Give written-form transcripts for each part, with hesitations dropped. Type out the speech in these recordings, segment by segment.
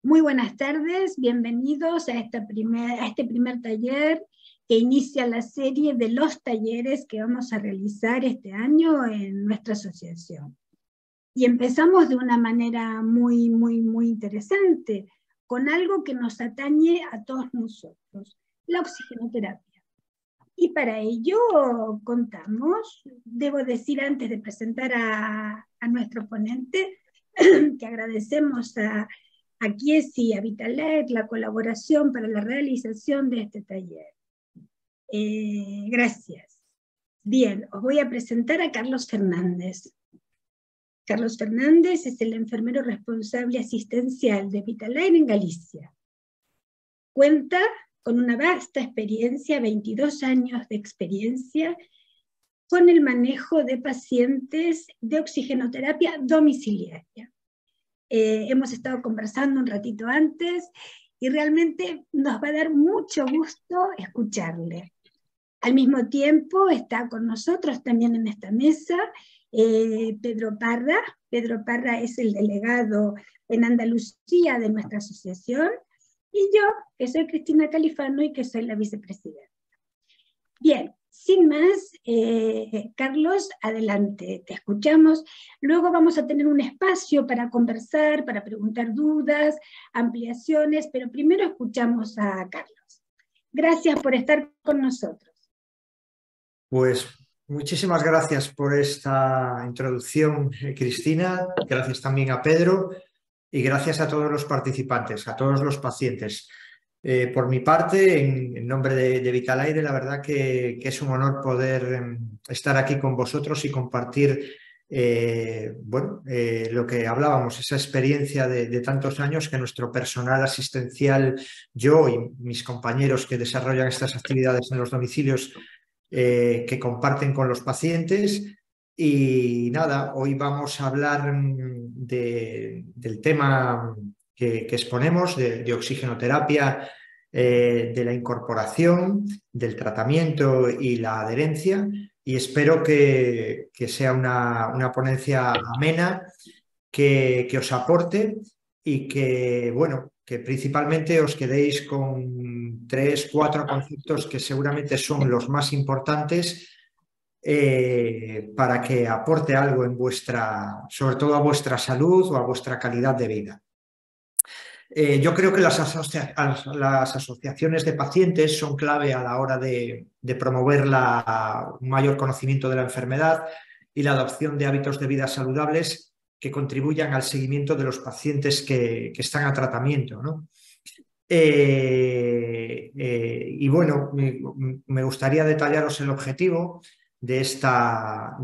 Muy buenas tardes, bienvenidos a este primer taller que inicia la serie de los talleres que vamos a realizar este año en nuestra asociación. Y empezamos de una manera muy interesante, con algo que nos atañe a todos nosotros, la oxigenoterapia. Y para ello contamos, debo decir antes de presentar a nuestro ponente, que agradecemos a Chiesi y a Vitalet la colaboración para la realización de este taller. Gracias. Bien, os voy a presentar a Carlos Fernández. Carlos Fernández es el enfermero responsable asistencial de Vitalet en Galicia. Cuenta con una vasta experiencia, 22 años de experiencia, con el manejo de pacientes de oxigenoterapia domiciliaria. Hemos estado conversando un ratito antes y realmente nos va a dar mucho gusto escucharle. Al mismo tiempo está con nosotros también en esta mesa Pedro Parra. Pedro Parra es el delegado en Andalucía de nuestra asociación, y yo, que soy Cristina Califano y que soy la vicepresidenta. Bien, sin más, Carlos, adelante, te escuchamos. Luego vamos a tener un espacio para conversar, para preguntar dudas, ampliaciones, pero primero escuchamos a Carlos. Gracias por estar con nosotros. Pues muchísimas gracias por esta introducción, Cristina. Gracias también a Pedro y gracias a todos los participantes, a todos los pacientes. Por mi parte, en nombre de Vitalaire, la verdad que es un honor poder estar aquí con vosotros y compartir lo que hablábamos, esa experiencia de tantos años que nuestro personal asistencial, yo y mis compañeros que desarrollan estas actividades en los domicilios, que comparten con los pacientes. Y nada, hoy vamos a hablar del tema que exponemos, de oxigenoterapia, de la incorporación, del tratamiento y la adherencia, y espero que sea una ponencia amena, que os aporte y que, bueno, que principalmente os quedéis con 3, 4 conceptos que seguramente son los más importantes, para que aporte algo en sobre todo a vuestra salud o a vuestra calidad de vida. Yo creo que las asociaciones de pacientes son clave a la hora de promover un mayor conocimiento de la enfermedad y la adopción de hábitos de vida saludables que contribuyan al seguimiento de los pacientes que están a tratamiento, ¿no? Y bueno, me gustaría detallaros el objetivo de esta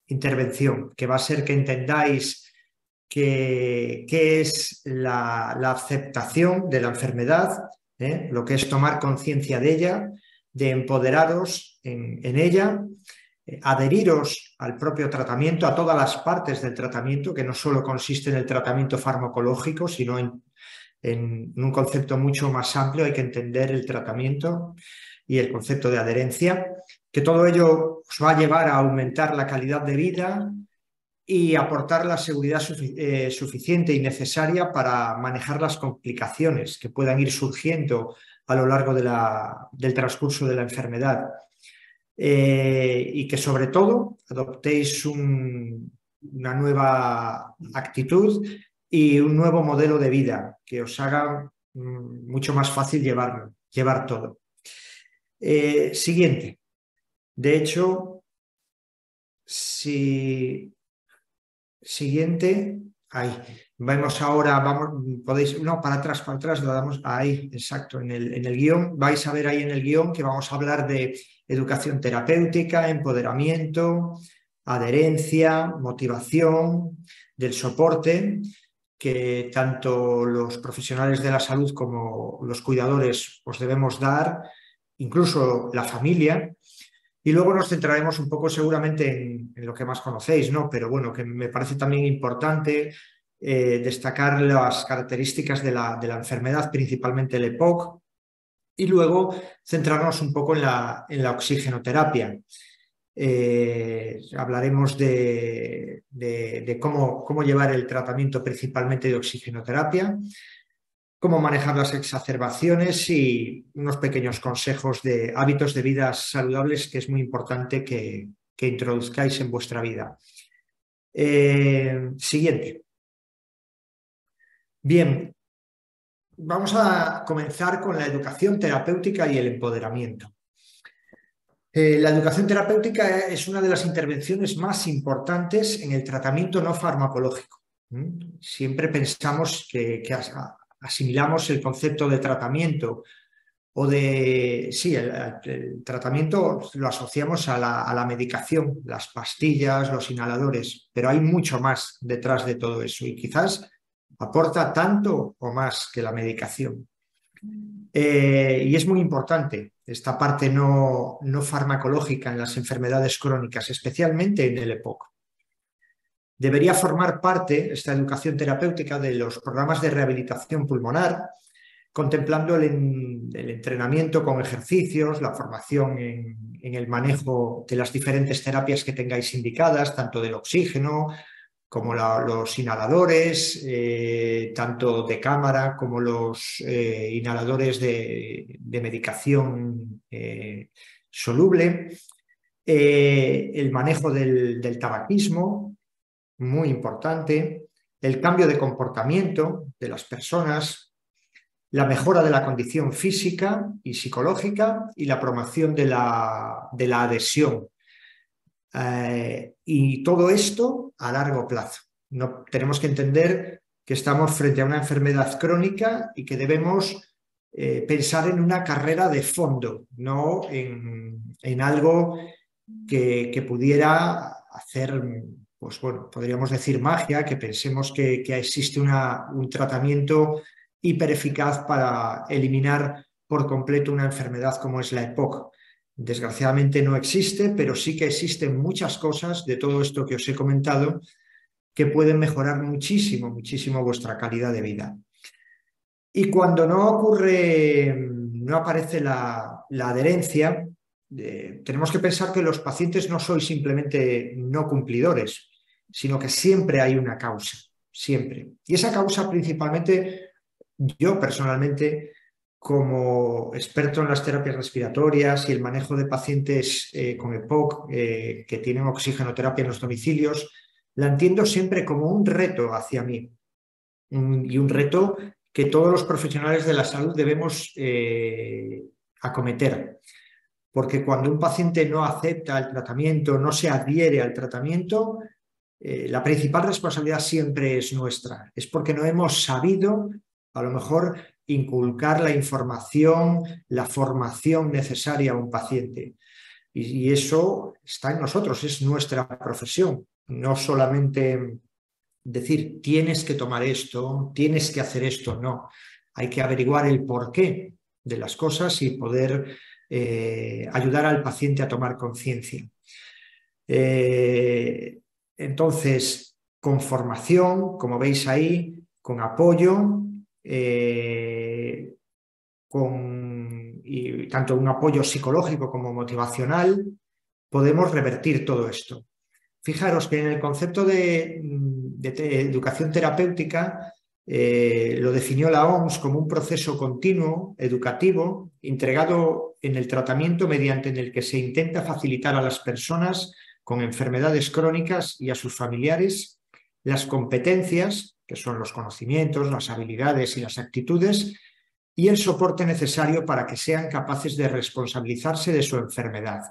intervención, que va a ser que entendáis qué es la aceptación de la enfermedad, lo que es tomar conciencia de ella, de empoderaros en ella, adheriros al propio tratamiento, a todas las partes del tratamiento, que no solo consiste en el tratamiento farmacológico, sino en un concepto mucho más amplio. Hay que entender el tratamiento y el concepto de adherencia, que todo ello os va a llevar a aumentar la calidad de vida y aportar la seguridad suficiente y necesaria para manejar las complicaciones que puedan ir surgiendo a lo largo del transcurso de la enfermedad. Y que sobre todo adoptéis una nueva actitud y un nuevo modelo de vida que os haga mucho más fácil llevar todo. Siguiente. De hecho, siguiente. Ahí. Vemos ahora, podéis, no, para atrás, lo damos ahí, exacto, en el guión. Vais a ver ahí en el guión que vamos a hablar de educación terapéutica, empoderamiento, adherencia, motivación, del soporte que tanto los profesionales de la salud como los cuidadores os debemos dar, incluso la familia. Y luego nos centraremos un poco seguramente en lo que más conocéis, ¿no? Pero bueno, que me parece también importante destacar las características de la enfermedad, principalmente el EPOC, y luego centrarnos un poco en la oxigenoterapia. hablaremos de cómo llevar el tratamiento principalmente de oxigenoterapia, cómo manejar las exacerbaciones y unos pequeños consejos de hábitos de vida saludables que es muy importante que introduzcáis en vuestra vida. Siguiente. Bien, vamos a comenzar con la educación terapéutica y el empoderamiento. La educación terapéutica es una de las intervenciones más importantes en el tratamiento no farmacológico. Siempre pensamos que asimilamos el concepto de tratamiento o de... Sí, el tratamiento lo asociamos a la medicación, las pastillas, los inhaladores, pero hay mucho más detrás de todo eso y quizás aporta tanto o más que la medicación. Y es muy importante esta parte no farmacológica en las enfermedades crónicas, especialmente en el EPOC. Debería formar parte esta educación terapéutica de los programas de rehabilitación pulmonar, contemplando el entrenamiento con ejercicios, la formación en el manejo de las diferentes terapias que tengáis indicadas, tanto del oxígeno como los inhaladores, tanto de cámara como los inhaladores de medicación soluble, el manejo del tabaquismo, muy importante, el cambio de comportamiento de las personas, la mejora de la condición física y psicológica y la promoción de la adhesión. Y todo esto a largo plazo. No, tenemos que entender que estamos frente a una enfermedad crónica y que debemos pensar en una carrera de fondo, no en algo que pudiera hacer, pues bueno, podríamos decir magia, que pensemos que existe un tratamiento hipereficaz para eliminar por completo una enfermedad como es la EPOC. Desgraciadamente no existe, pero sí que existen muchas cosas de todo esto que os he comentado que pueden mejorar muchísimo, muchísimo vuestra calidad de vida. Y cuando no ocurre, no aparece la adherencia, tenemos que pensar que los pacientes no sois simplemente no cumplidores, sino que siempre hay una causa, siempre. Y esa causa principalmente, yo personalmente, como experto en las terapias respiratorias y el manejo de pacientes con EPOC que tienen oxigenoterapia en los domicilios, la entiendo siempre como un reto hacia mí y un reto que todos los profesionales de la salud debemos acometer. Porque cuando un paciente no acepta el tratamiento, no se adhiere al tratamiento, la principal responsabilidad siempre es nuestra. Es porque no hemos sabido, a lo mejor, inculcar la información, la formación necesaria a un paciente. Y eso está en nosotros, es nuestra profesión. No solamente decir, tienes que tomar esto, tienes que hacer esto, no. Hay que averiguar el porqué de las cosas y poder ayudar al paciente a tomar conciencia. Entonces, con formación, como veis ahí, con apoyo, tanto un apoyo psicológico como motivacional, podemos revertir todo esto. Fijaros que en el concepto de educación terapéutica lo definió la OMS como un proceso continuo, educativo, integrado en el tratamiento mediante el que se intenta facilitar a las personas con enfermedades crónicas y a sus familiares las competencias, que son los conocimientos, las habilidades y las actitudes, y el soporte necesario para que sean capaces de responsabilizarse de su enfermedad.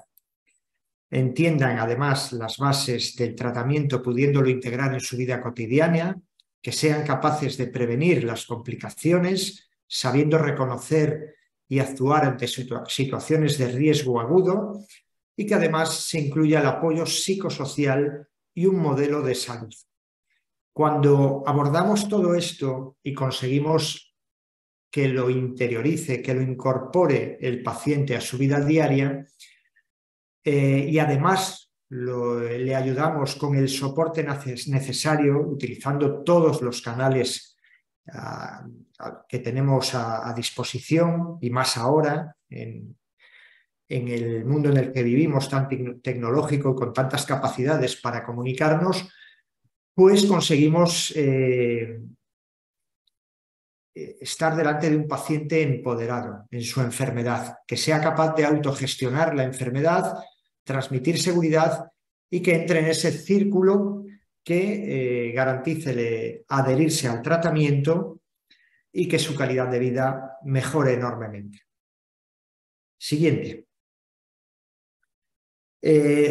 Entiendan además las bases del tratamiento pudiéndolo integrar en su vida cotidiana, que sean capaces de prevenir las complicaciones, sabiendo reconocer y actuar ante situaciones de riesgo agudo y que además se incluya el apoyo psicosocial y un modelo de salud. Cuando abordamos todo esto y conseguimos que lo interiorice, que lo incorpore el paciente a su vida diaria, y además le ayudamos con el soporte necesario, utilizando todos los canales que tenemos a disposición, y más ahora, en el mundo en el que vivimos tan tecnológico y con tantas capacidades para comunicarnos, pues conseguimos estar delante de un paciente empoderado en su enfermedad, que sea capaz de autogestionar la enfermedad, transmitir seguridad y que entre en ese círculo que garantice adherirse al tratamiento y que su calidad de vida mejore enormemente. Siguiente.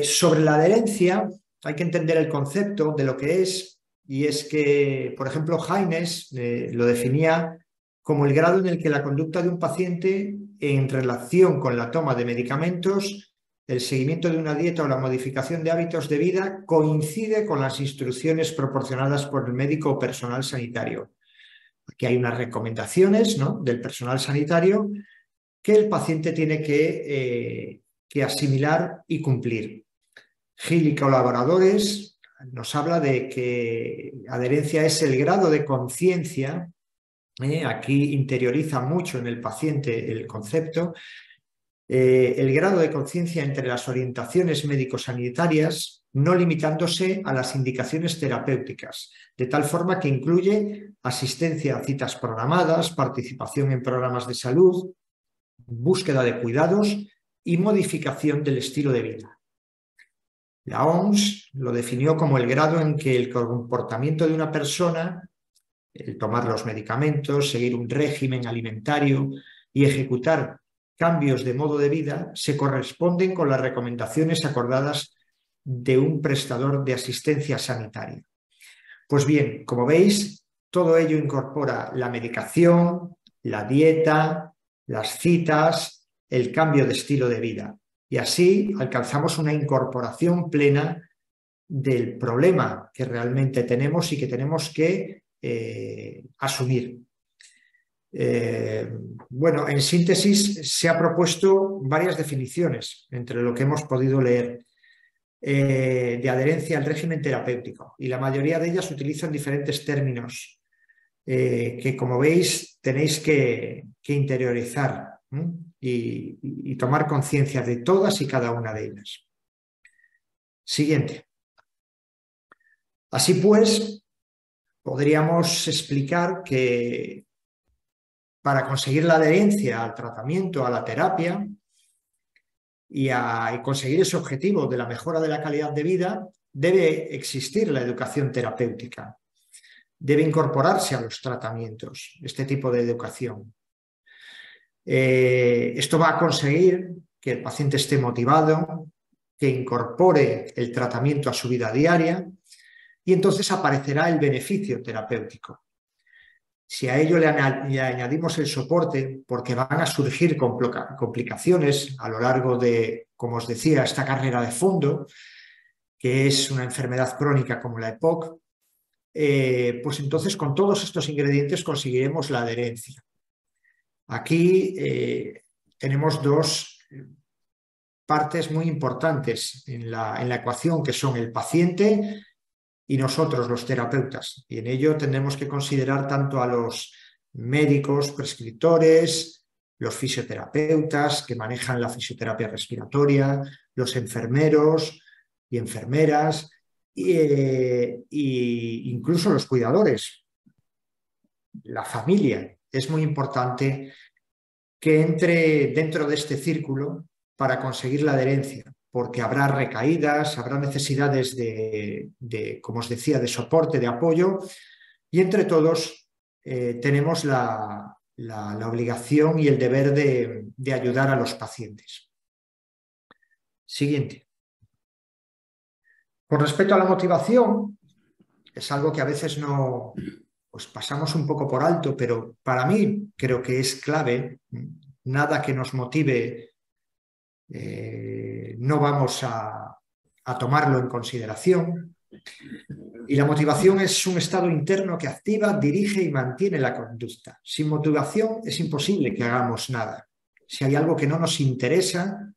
Sobre la adherencia hay que entender el concepto de lo que es, y es que, por ejemplo, Haines lo definía como el grado en el que la conducta de un paciente en relación con la toma de medicamentos, el seguimiento de una dieta o la modificación de hábitos de vida coincide con las instrucciones proporcionadas por el médico o personal sanitario. Aquí hay unas recomendaciones, ¿no?, del personal sanitario que el paciente tiene que asimilar y cumplir. Gil y colaboradores nos habla de que adherencia es el grado de conciencia, aquí interioriza mucho en el paciente el concepto, el grado de conciencia entre las orientaciones médico-sanitarias, no limitándose a las indicaciones terapéuticas, de tal forma que incluye asistencia a citas programadas, participación en programas de salud, búsqueda de cuidados y modificación del estilo de vida. La OMS lo definió como el grado en que el comportamiento de una persona, el tomar los medicamentos, seguir un régimen alimentario y ejecutar cambios de modo de vida, se corresponden con las recomendaciones acordadas de un prestador de asistencia sanitaria. Pues bien, como veis, todo ello incorpora la medicación, la dieta, las citas, el cambio de estilo de vida. Y así alcanzamos una incorporación plena del problema que realmente tenemos y que tenemos que asumir. Bueno, en síntesis, se ha propuesto varias definiciones entre lo que hemos podido leer de adherencia al régimen terapéutico, y la mayoría de ellas utilizan diferentes términos que, como veis, tenéis que interiorizar y tomar conciencia de todas y cada una de ellas. Siguiente. Así pues, podríamos explicar que para conseguir la adherencia al tratamiento, a la terapia y conseguir ese objetivo de la mejora de la calidad de vida, debe existir la educación terapéutica. Debe incorporarse a los tratamientos este tipo de educación. Esto va a conseguir que el paciente esté motivado, que incorpore el tratamiento a su vida diaria, y entonces aparecerá el beneficio terapéutico. Si a ello le añadimos el soporte, porque van a surgir complicaciones a lo largo de, como os decía, esta carrera de fondo, que es una enfermedad crónica como la EPOC, pues entonces con todos estos ingredientes conseguiremos la adherencia. Aquí tenemos dos partes muy importantes en la ecuación, que son el paciente y nosotros, los terapeutas. Y en ello tendremos que considerar tanto a los médicos, prescriptores, los fisioterapeutas que manejan la fisioterapia respiratoria, los enfermeros y enfermeras, y incluso los cuidadores, la familia. Es muy importante que entre dentro de este círculo para conseguir la adherencia, porque habrá recaídas, habrá necesidades de, como os decía, de soporte, de apoyo, y entre todos tenemos la obligación y el deber de ayudar a los pacientes. Siguiente. Con respecto a la motivación, es algo que a veces pues pasamos un poco por alto, pero para mí creo que es clave. Nada que nos motive no vamos a tomarlo en consideración. Y la motivación es un estado interno que activa, dirige y mantiene la conducta. Sin motivación es imposible que hagamos nada. Si hay algo que no nos interesa,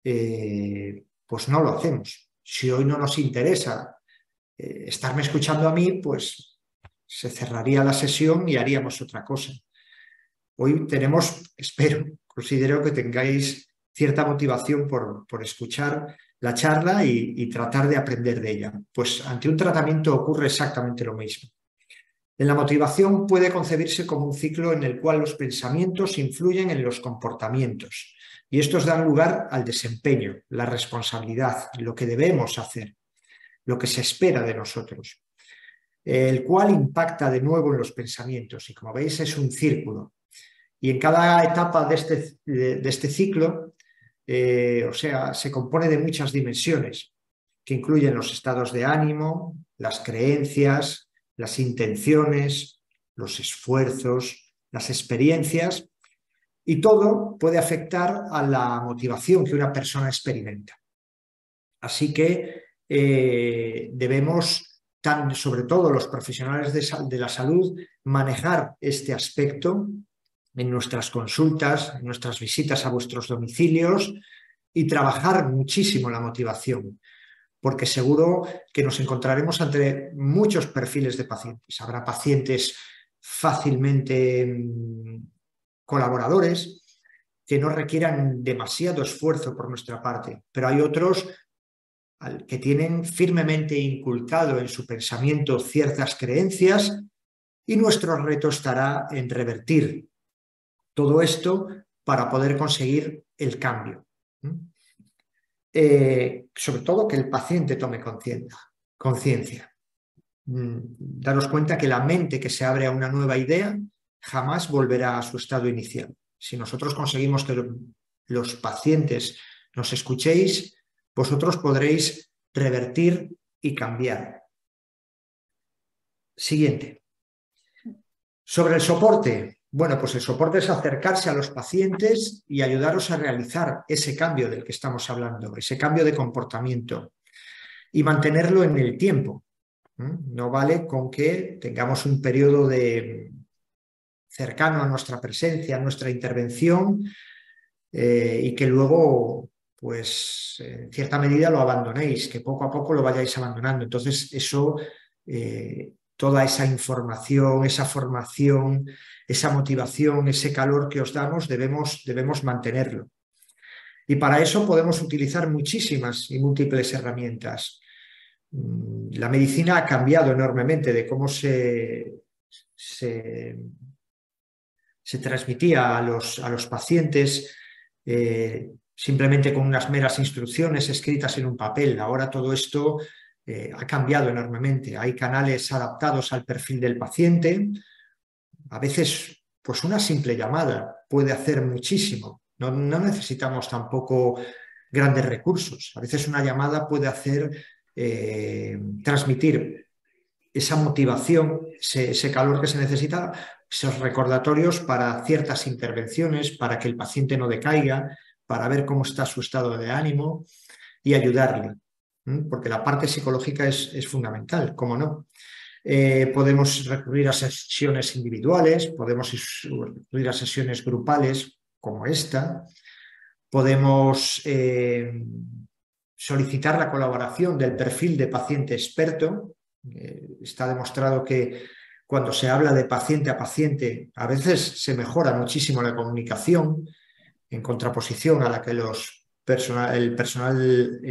pues no lo hacemos. Si hoy no nos interesa estarme escuchando a mí, pues se cerraría la sesión y haríamos otra cosa. Hoy tenemos, considero que tengáis cierta motivación por escuchar la charla y tratar de aprender de ella. Pues ante un tratamiento ocurre exactamente lo mismo. En la motivación puede concebirse como un ciclo en el cual los pensamientos influyen en los comportamientos y estos dan lugar al desempeño, la responsabilidad, lo que debemos hacer, lo que se espera de nosotros, el cual impacta de nuevo en los pensamientos y, como veis, es un círculo. Y en cada etapa de este ciclo, se compone de muchas dimensiones que incluyen los estados de ánimo, las creencias, las intenciones, los esfuerzos, las experiencias, y todo puede afectar a la motivación que una persona experimenta. Así que debemos, sobre todo los profesionales de la salud, manejar este aspecto en nuestras consultas, en nuestras visitas a vuestros domicilios y trabajar muchísimo la motivación, porque seguro que nos encontraremos ante muchos perfiles de pacientes. Habrá pacientes fácilmente colaboradores que no requieran demasiado esfuerzo por nuestra parte, pero hay otros que tienen firmemente inculcado en su pensamiento ciertas creencias y nuestro reto estará en revertir todo esto para poder conseguir el cambio. Sobre todo que el paciente tome conciencia. Daros cuenta que la mente que se abre a una nueva idea jamás volverá a su estado inicial. Si nosotros conseguimos que los pacientes nos escuchéis, vosotros podréis revertir y cambiar. Siguiente. Sobre el soporte. Bueno, pues el soporte es acercarse a los pacientes y ayudaros a realizar ese cambio del que estamos hablando, ese cambio de comportamiento y mantenerlo en el tiempo. No vale con que tengamos un periodo cercano a nuestra presencia, a nuestra intervención y que luego, pues, en cierta medida lo abandonéis, que poco a poco lo vayáis abandonando. Entonces, eso, toda esa información, esa formación, esa motivación, ese calor que os damos, debemos mantenerlo. Y para eso podemos utilizar muchísimas y múltiples herramientas. La medicina ha cambiado enormemente de cómo se transmitía a los pacientes simplemente con unas meras instrucciones escritas en un papel. Ahora todo esto ha cambiado enormemente. Hay canales adaptados al perfil del paciente. A veces, pues una simple llamada puede hacer muchísimo. No necesitamos tampoco grandes recursos. A veces una llamada puede transmitir esa motivación, ese calor que se necesita, esos recordatorios para ciertas intervenciones, para que el paciente no decaiga, para ver cómo está su estado de ánimo y ayudarle, porque la parte psicológica es fundamental, ¿cómo no? Podemos recurrir a sesiones individuales, podemos recurrir a sesiones grupales como esta, podemos solicitar la colaboración del perfil de paciente experto. Está demostrado que cuando se habla de paciente a paciente, a veces se mejora muchísimo la comunicación en contraposición a la que el personal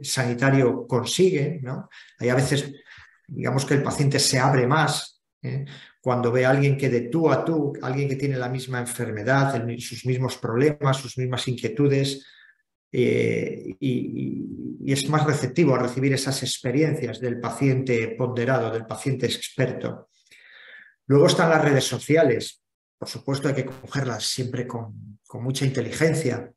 sanitario consigue, ¿no? Hay a veces, digamos que el paciente se abre más cuando ve a alguien que de tú a tú, alguien que tiene la misma enfermedad, sus mismos problemas, sus mismas inquietudes, y es más receptivo a recibir esas experiencias del paciente ponderado, del paciente experto. Luego están las redes sociales. Por supuesto hay que cogerlas siempre con mucha inteligencia,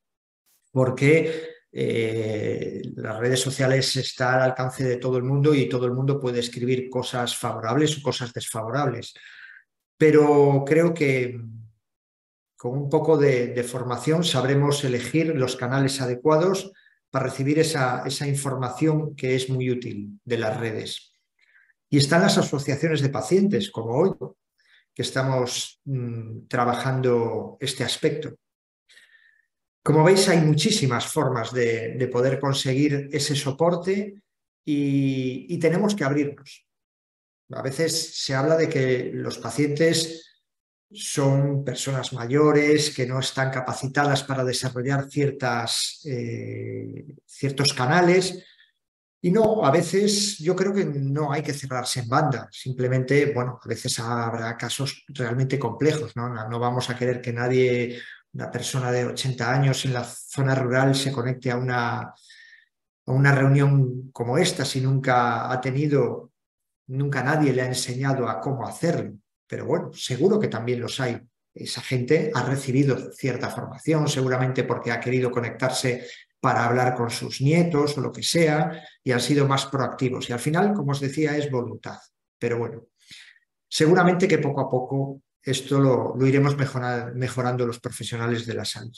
porque las redes sociales están al alcance de todo el mundo y todo el mundo puede escribir cosas favorables o cosas desfavorables. Pero creo que con un poco de formación sabremos elegir los canales adecuados para recibir esa información que es muy útil de las redes. Y están las asociaciones de pacientes, como hoy, que estamos trabajando este aspecto. Como veis, hay muchísimas formas de poder conseguir ese soporte y tenemos que abrirnos. A veces se habla de que los pacientes son personas mayores que no están capacitadas para desarrollar ciertos canales. Y no, a veces yo creo que no hay que cerrarse en banda, simplemente, bueno, a veces habrá casos realmente complejos, ¿no? No vamos a querer que nadie, una persona de 80 años en la zona rural se conecte a una reunión como esta si nunca nadie le ha enseñado a cómo hacerlo. Pero bueno, seguro que también los hay. Esa gente ha recibido cierta formación, seguramente porque ha querido conectarse para hablar con sus nietos o lo que sea, y han sido más proactivos. Y al final, como os decía, es voluntad. Pero bueno, seguramente que poco a poco esto lo iremos mejorando los profesionales de la salud.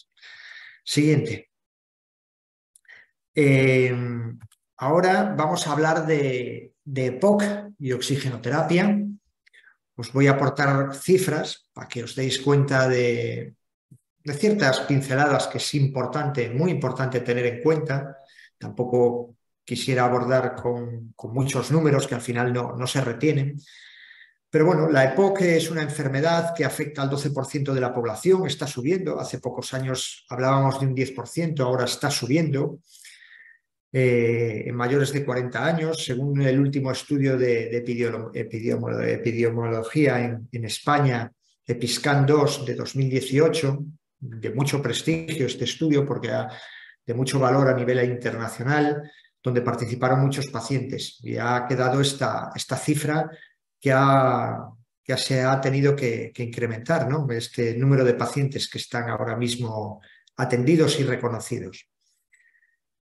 Siguiente. Ahora vamos a hablar de EPOC y oxigenoterapia. Os voy a aportar cifras para que os deis cuenta de ciertas pinceladas que es importante, muy importante tener en cuenta. Tampoco quisiera abordar con muchos números que al final no se retienen. Pero bueno, la EPOC es una enfermedad que afecta al 12% de la población, está subiendo. Hace pocos años hablábamos de un 10%, ahora está subiendo. En mayores de 40 años, según el último estudio de epidemiología en España, EPISCAN-2 de 2018, de mucho prestigio este estudio porque de mucho valor a nivel internacional, donde participaron muchos pacientes, y ha quedado esta cifra que se ha tenido que incrementar, ¿no? Este número de pacientes que están ahora mismo atendidos y reconocidos.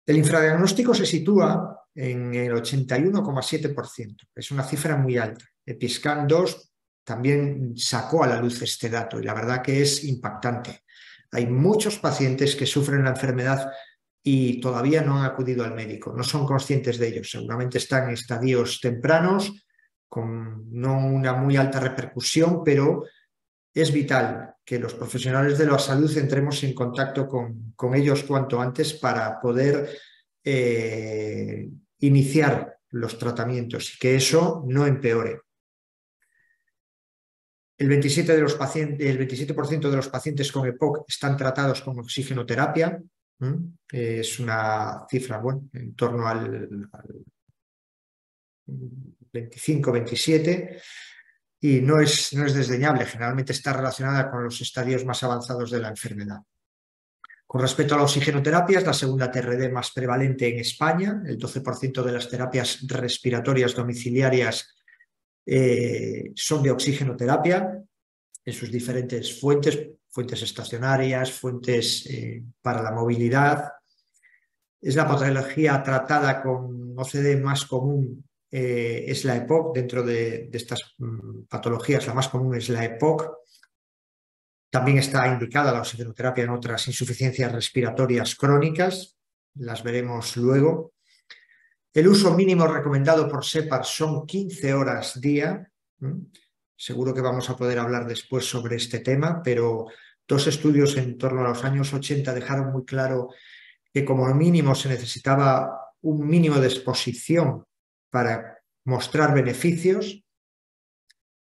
El infradiagnóstico se sitúa en el 81,7%, es una cifra muy alta. EPISCAN-2 también sacó a la luz este dato y la verdad que es impactante. Hay muchos pacientes que sufren la enfermedad y todavía no han acudido al médico, no son conscientes de ello, seguramente están en estadios tempranos, con no una muy alta repercusión, pero es vital que los profesionales de la salud entremos en contacto con ellos cuanto antes para poder iniciar los tratamientos y que eso no empeore. El 27% de los pacientes con EPOC están tratados con oxigenoterapia. Es una cifra, bueno, en torno al 25-27%. Y no es desdeñable, generalmente está relacionada con los estadios más avanzados de la enfermedad. Con respecto a la oxigenoterapia, es la segunda TRD más prevalente en España. El 12% de las terapias respiratorias domiciliarias son de oxigenoterapia en sus diferentes fuentes estacionarias, fuentes para la movilidad. Es la patología tratada con OCD más común. Es la EPOC, dentro de estas patologías la más común es la EPOC. También está indicada la oxigenoterapia en otras insuficiencias respiratorias crónicas, las veremos luego. El uso mínimo recomendado por SEPAR son 15 horas día. Seguro que vamos a poder hablar después sobre este tema, pero dos estudios en torno a los años 80 dejaron muy claro que como mínimo se necesitaba un mínimo de exposición para mostrar beneficios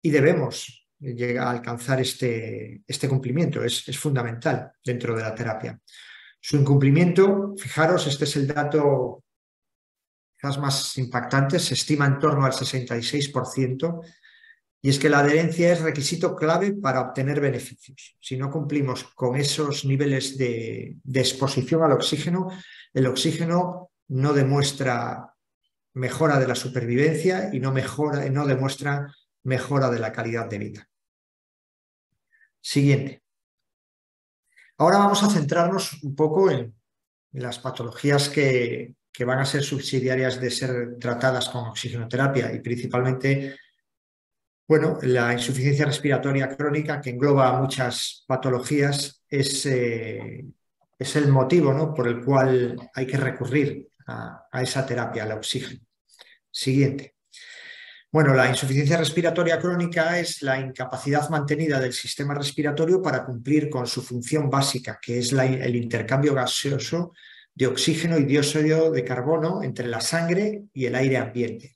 y debemos llegar a alcanzar este cumplimiento. Es fundamental dentro de la terapia. Su incumplimiento, fijaros, este es el dato quizás más impactante, se estima en torno al 66%, y es que la adherencia es requisito clave para obtener beneficios. Si no cumplimos con esos niveles de exposición al oxígeno, el oxígeno no demuestra mejora de la supervivencia y no demuestra mejora de la calidad de vida. Siguiente. Ahora vamos a centrarnos un poco en las patologías que van a ser subsidiarias de ser tratadas con oxigenoterapia y principalmente, bueno, la insuficiencia respiratoria crónica, que engloba muchas patologías, es el motivo, ¿no?, por el cual hay que recurrir a esa terapia, al oxígeno. Siguiente. Bueno, la insuficiencia respiratoria crónica es la incapacidad mantenida del sistema respiratorio para cumplir con su función básica, que es el intercambio gaseoso de oxígeno y dióxido de carbono entre la sangre y el aire ambiente.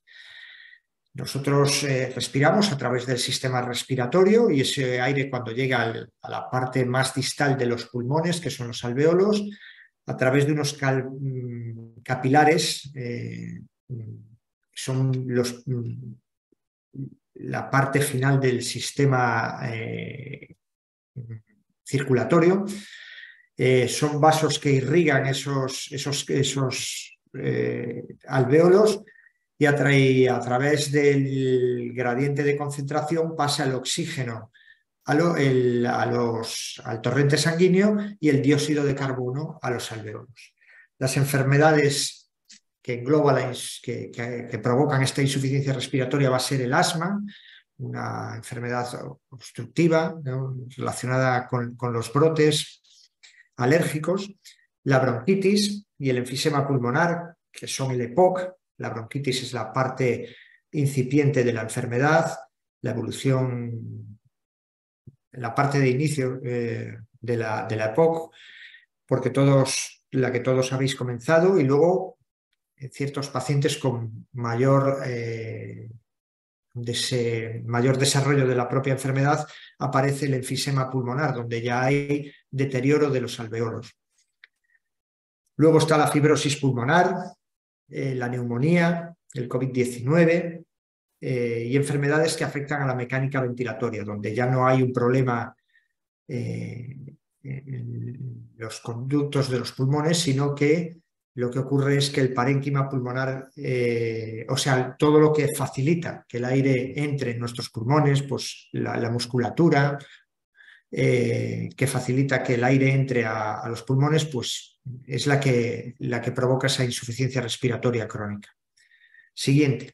Nosotros respiramos a través del sistema respiratorio y ese aire, cuando llega a la parte más distal de los pulmones, que son los alvéolos, a través de unos capilares, son la parte final del sistema circulatorio. Son vasos que irrigan esos alvéolos, y a través del gradiente de concentración pasa el oxígeno al torrente sanguíneo y el dióxido de carbono a los alvéolos. Las enfermedades que provocan esta insuficiencia respiratoria va a ser el asma, una enfermedad obstructiva, ¿no?, relacionada con los brotes alérgicos, la bronquitis y el enfisema pulmonar, que son el EPOC. La bronquitis es la parte incipiente de la enfermedad, la evolución, la parte de inicio de la EPOC, porque la que todos habéis comenzado, y luego en ciertos pacientes con mayor desarrollo de la propia enfermedad aparece el enfisema pulmonar, donde ya hay deterioro de los alvéolos. Luego está la fibrosis pulmonar, la neumonía, el COVID-19 y enfermedades que afectan a la mecánica ventilatoria, donde ya no hay un problema en los conductos de los pulmones, sino que lo que ocurre es que el parénquima pulmonar, o sea, todo lo que facilita que el aire entre en nuestros pulmones, pues la musculatura que facilita que el aire entre a los pulmones, pues es la que provoca esa insuficiencia respiratoria crónica. Siguiente.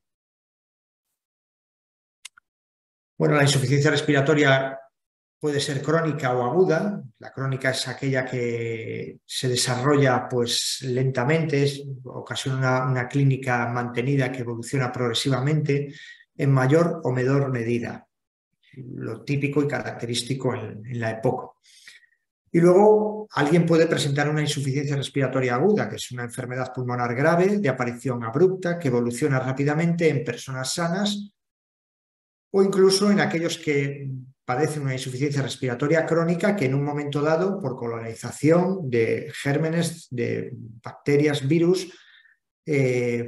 Bueno, la insuficiencia respiratoria puede ser crónica o aguda. La crónica es aquella que se desarrolla pues lentamente, ocasiona una clínica mantenida que evoluciona progresivamente en mayor o menor medida, lo típico y característico en la EPOC. Y luego alguien puede presentar una insuficiencia respiratoria aguda, que es una enfermedad pulmonar grave de aparición abrupta que evoluciona rápidamente en personas sanas, o incluso en aquellos que padecen una insuficiencia respiratoria crónica que en un momento dado, por colonización de gérmenes, de bacterias, virus,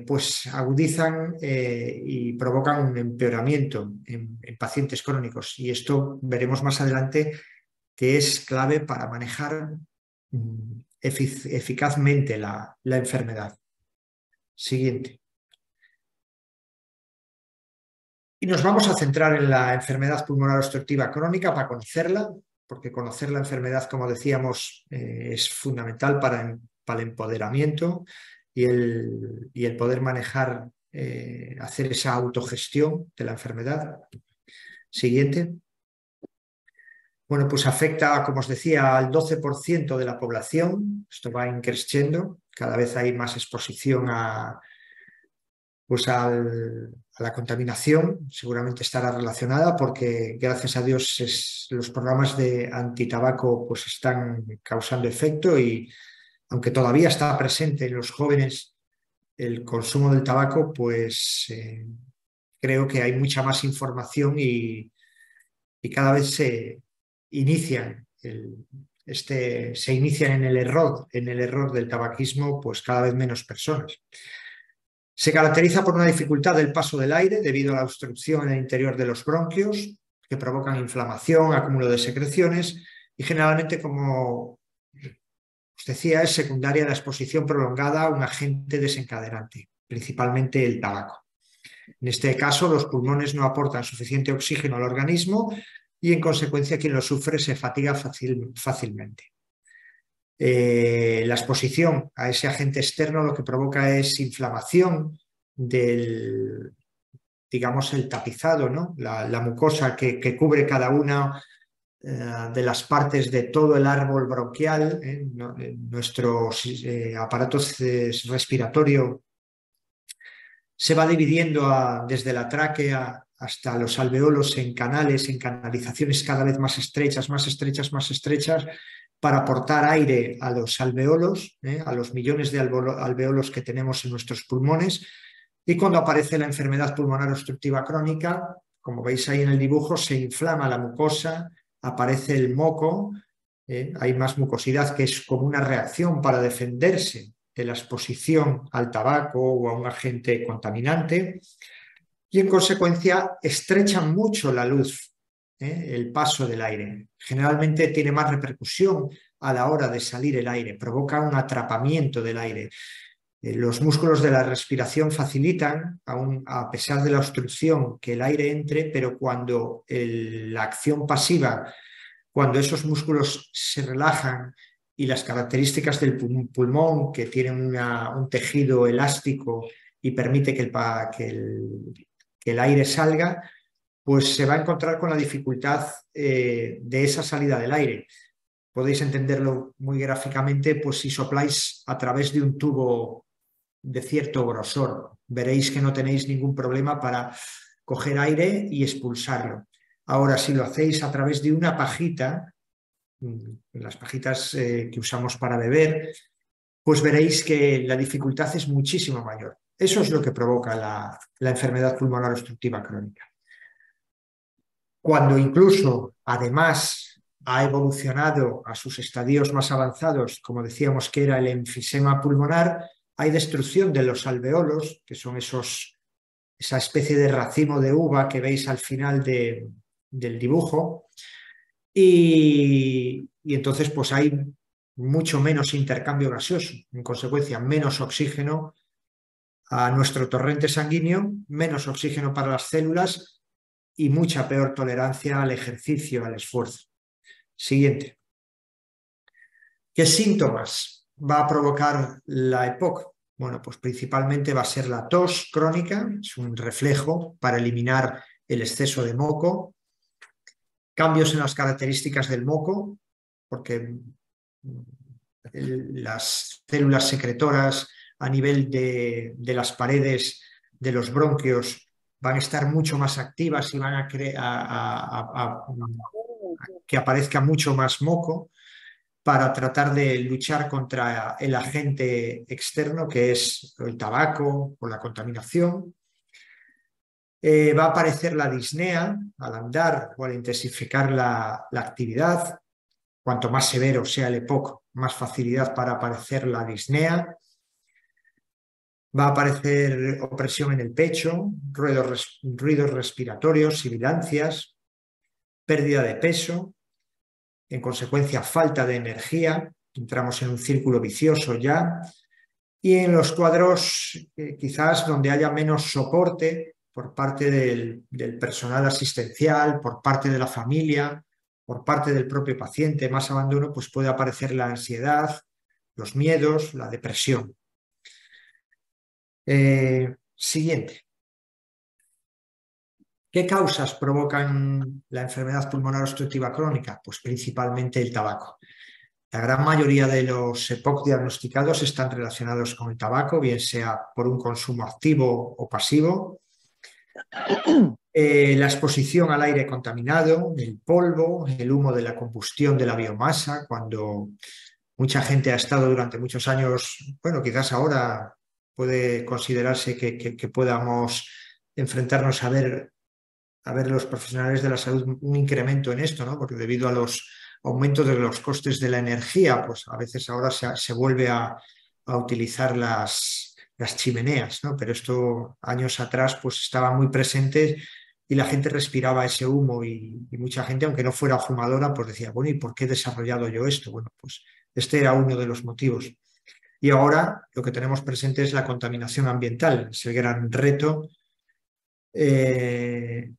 pues agudizan y provocan un empeoramiento en pacientes crónicos. Y esto veremos más adelante que es clave para manejar eficazmente la enfermedad. Siguiente. Y nos vamos a centrar en la enfermedad pulmonar obstructiva crónica para conocerla, porque conocer la enfermedad, como decíamos, es fundamental para el empoderamiento y el poder manejar, hacer esa autogestión de la enfermedad. Siguiente. Bueno, pues afecta, como os decía, al 12% de la población. Esto va increciendo, cada vez hay más exposición a la contaminación. Seguramente estará relacionada porque, gracias a Dios, los programas de antitabaco pues están causando efecto, y aunque todavía está presente en los jóvenes el consumo del tabaco, pues creo que hay mucha más información y cada vez se inician en el error del tabaquismo, pues cada vez menos personas. Se caracteriza por una dificultad del paso del aire debido a la obstrucción en el interior de los bronquios, que provocan inflamación, acúmulo de secreciones, y generalmente, como os decía, es secundaria a la exposición prolongada a un agente desencadenante, principalmente el tabaco. En este caso, los pulmones no aportan suficiente oxígeno al organismo y, en consecuencia, quien lo sufre se fatiga fácilmente. La exposición a ese agente externo lo que provoca es inflamación del, digamos, el tapizado, ¿no? La mucosa que cubre cada una de las partes de todo el árbol bronquial. Nuestro aparato respiratorio se va dividiendo desde la tráquea hasta los alvéolos en canales, en canalizaciones cada vez más estrechas, para aportar aire a los alvéolos, a los millones de alvéolos que tenemos en nuestros pulmones, Y cuando aparece la enfermedad pulmonar obstructiva crónica, como veis ahí en el dibujo, se inflama la mucosa, aparece el moco, hay más mucosidad, que es como una reacción para defenderse de la exposición al tabaco o a un agente contaminante, y en consecuencia estrecha mucho la luz, el paso del aire. Generalmente tiene más repercusión a la hora de salir el aire, provoca un atrapamiento del aire. Los músculos de la respiración facilitan, a pesar de la obstrucción, que el aire entre, pero cuando la acción pasiva, cuando esos músculos se relajan y las características del pulmón, que tienen un tejido elástico y permite que el aire salga, pues se va a encontrar con la dificultad de esa salida del aire. Podéis entenderlo muy gráficamente, pues si sopláis a través de un tubo de cierto grosor, veréis que no tenéis ningún problema para coger aire y expulsarlo. Ahora, si lo hacéis a través de una pajita, las pajitas que usamos para beber, pues veréis que la dificultad es muchísimo mayor. Eso es lo que provoca la enfermedad pulmonar obstructiva crónica. Cuando incluso, además, ha evolucionado a sus estadios más avanzados, como decíamos que era el enfisema pulmonar, hay destrucción de los alveolos, que son esa especie de racimo de uva que veis al final del dibujo, y entonces pues hay mucho menos intercambio gaseoso, en consecuencia menos oxígeno a nuestro torrente sanguíneo, menos oxígeno para las células y mucha peor tolerancia al ejercicio, al esfuerzo. Siguiente. ¿Qué síntomas va a provocar la EPOC? Bueno, pues principalmente va a ser la tos crónica, es un reflejo para eliminar el exceso de moco, cambios en las características del moco, porque las células secretoras a nivel de las paredes de los bronquios van a estar mucho más activas y van a que aparezca mucho más moco para tratar de luchar contra el agente externo, que es el tabaco o la contaminación. Va a aparecer la disnea al andar o al intensificar la actividad. Cuanto más severo sea el EPOC, más facilidad para aparecer la disnea. Va a aparecer opresión en el pecho, ruidos respiratorios, sibilancias, pérdida de peso, en consecuencia falta de energía, entramos en un círculo vicioso ya, y en los cuadros quizás donde haya menos soporte por parte del personal asistencial, por parte de la familia, por parte del propio paciente, más abandono, pues puede aparecer la ansiedad, los miedos, la depresión. Siguiente. ¿Qué causas provocan la enfermedad pulmonar obstructiva crónica? Pues principalmente el tabaco. La gran mayoría de los EPOC diagnosticados están relacionados con el tabaco, bien sea por un consumo activo o pasivo. La exposición al aire contaminado, el polvo, el humo de la combustión de la biomasa, cuando mucha gente ha estado durante muchos años, bueno, quizás ahora puede considerarse que podamos enfrentarnos a ver los profesionales de la salud un incremento en esto, ¿no? Porque debido a los aumentos de los costes de la energía, pues a veces ahora se vuelve a utilizar las chimeneas, ¿no? Pero esto años atrás pues estaba muy presente y la gente respiraba ese humo y mucha gente, aunque no fuera fumadora, pues decía, bueno, ¿y por qué he desarrollado yo esto? Bueno, pues este era uno de los motivos. Y ahora lo que tenemos presente es la contaminación ambiental, es el gran reto de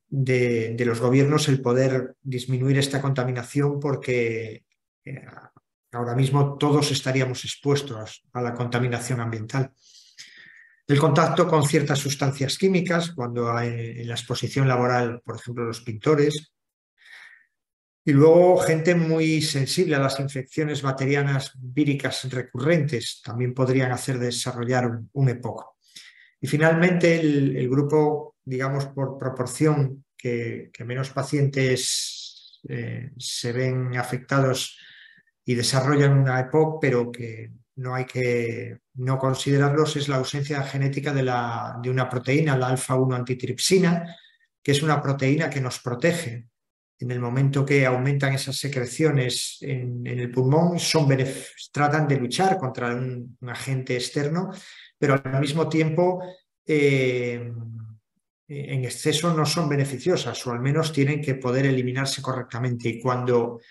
los gobiernos el poder disminuir esta contaminación, porque ahora mismo todos estaríamos expuestos a la contaminación ambiental. El contacto con ciertas sustancias químicas, cuando hay en la exposición laboral, por ejemplo, los pintores. Y luego gente muy sensible a las infecciones bacterianas víricas recurrentes también podrían hacer desarrollar un EPOC. Y finalmente el grupo, digamos, por proporción que menos pacientes se ven afectados y desarrollan una EPOC, pero que no hay que no considerarlos es la ausencia genética de una proteína, la alfa-1 antitripsina, que es una proteína que nos protege. En el momento que aumentan esas secreciones en el pulmón, tratan de luchar contra un agente externo, pero al mismo tiempo en exceso no son beneficiosas, o al menos tienen que poder eliminarse correctamente. Y cuando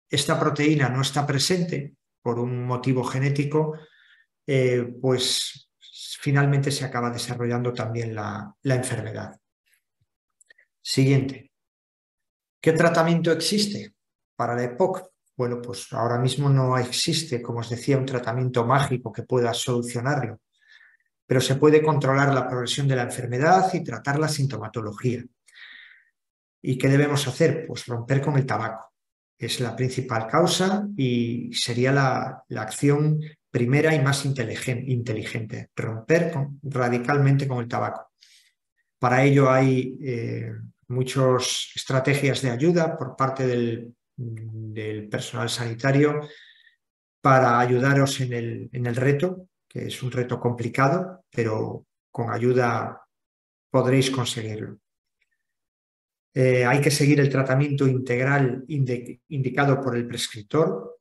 esta proteína no está presente por un motivo genético, pues finalmente se acaba desarrollando también la enfermedad. Siguiente. ¿Qué tratamiento existe para la EPOC? Bueno, pues ahora mismo no existe, como os decía, un tratamiento mágico que pueda solucionarlo, pero se puede controlar la progresión de la enfermedad y tratar la sintomatología. ¿Y qué debemos hacer? Pues romper con el tabaco. Es la principal causa y sería la acción primera y más inteligente, romper radicalmente con el tabaco. Para ello hay muchas estrategias de ayuda por parte del personal sanitario para ayudaros en el reto, que es un reto complicado, pero con ayuda podréis conseguirlo. Hay que seguir el tratamiento integral indicado por el prescriptor.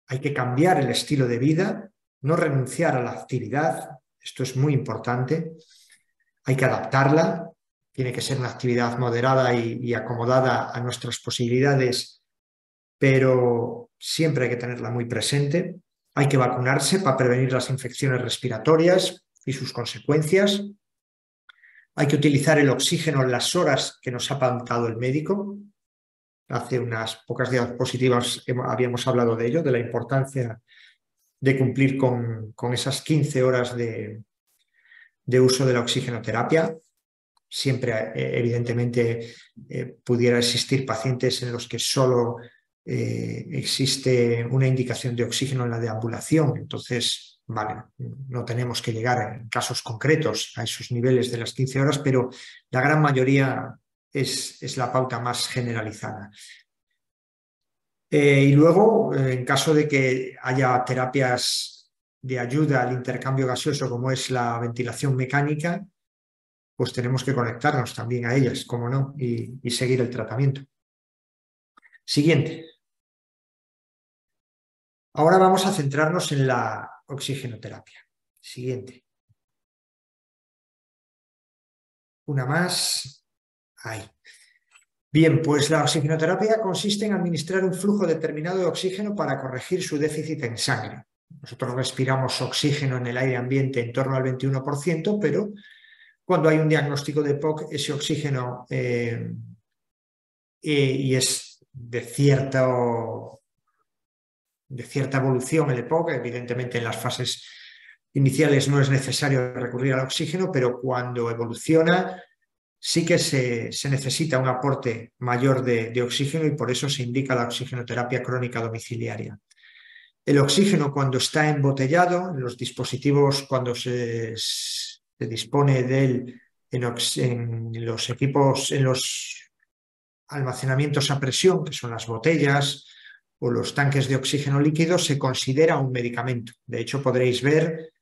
Hay que cambiar el estilo de vida, no renunciar a la actividad. Esto es muy importante. Hay que adaptarla. Tiene que ser una actividad moderada y acomodada a nuestras posibilidades, pero siempre hay que tenerla muy presente. Hay que vacunarse para prevenir las infecciones respiratorias y sus consecuencias. Hay que utilizar el oxígeno en las horas que nos ha pautado el médico. Hace unas pocas diapositivas habíamos hablado de ello, de la importancia de cumplir con esas 15 horas de uso de la oxigenoterapia. Siempre, evidentemente, pudiera existir pacientes en los que solo existe una indicación de oxígeno en la deambulación. Entonces, vale, no tenemos que llegar en casos concretos a esos niveles de las 15 horas, pero la gran mayoría es la pauta más generalizada. Y luego, en caso de que haya terapias de ayuda al intercambio gaseoso, como es la ventilación mecánica, pues tenemos que conectarnos también a ellas, como no, y seguir el tratamiento. Siguiente. Ahora vamos a centrarnos en la oxigenoterapia. Siguiente. Una más. Ahí. Bien, pues la oxigenoterapia consiste en administrar un flujo determinado de oxígeno para corregir su déficit en sangre. Nosotros respiramos oxígeno en el aire ambiente en torno al 21%, pero cuando hay un diagnóstico de EPOC, ese oxígeno y es de cierta evolución el EPOC, evidentemente en las fases iniciales no es necesario recurrir al oxígeno, pero cuando evoluciona sí que se necesita un aporte mayor de oxígeno y por eso se indica la oxigenoterapia crónica domiciliaria. El oxígeno, cuando está embotellado, en los dispositivos, cuando se dispone de él en los equipos, en los almacenamientos a presión, que son las botellas o los tanques de oxígeno líquido, se considera un medicamento. De hecho, podréis ver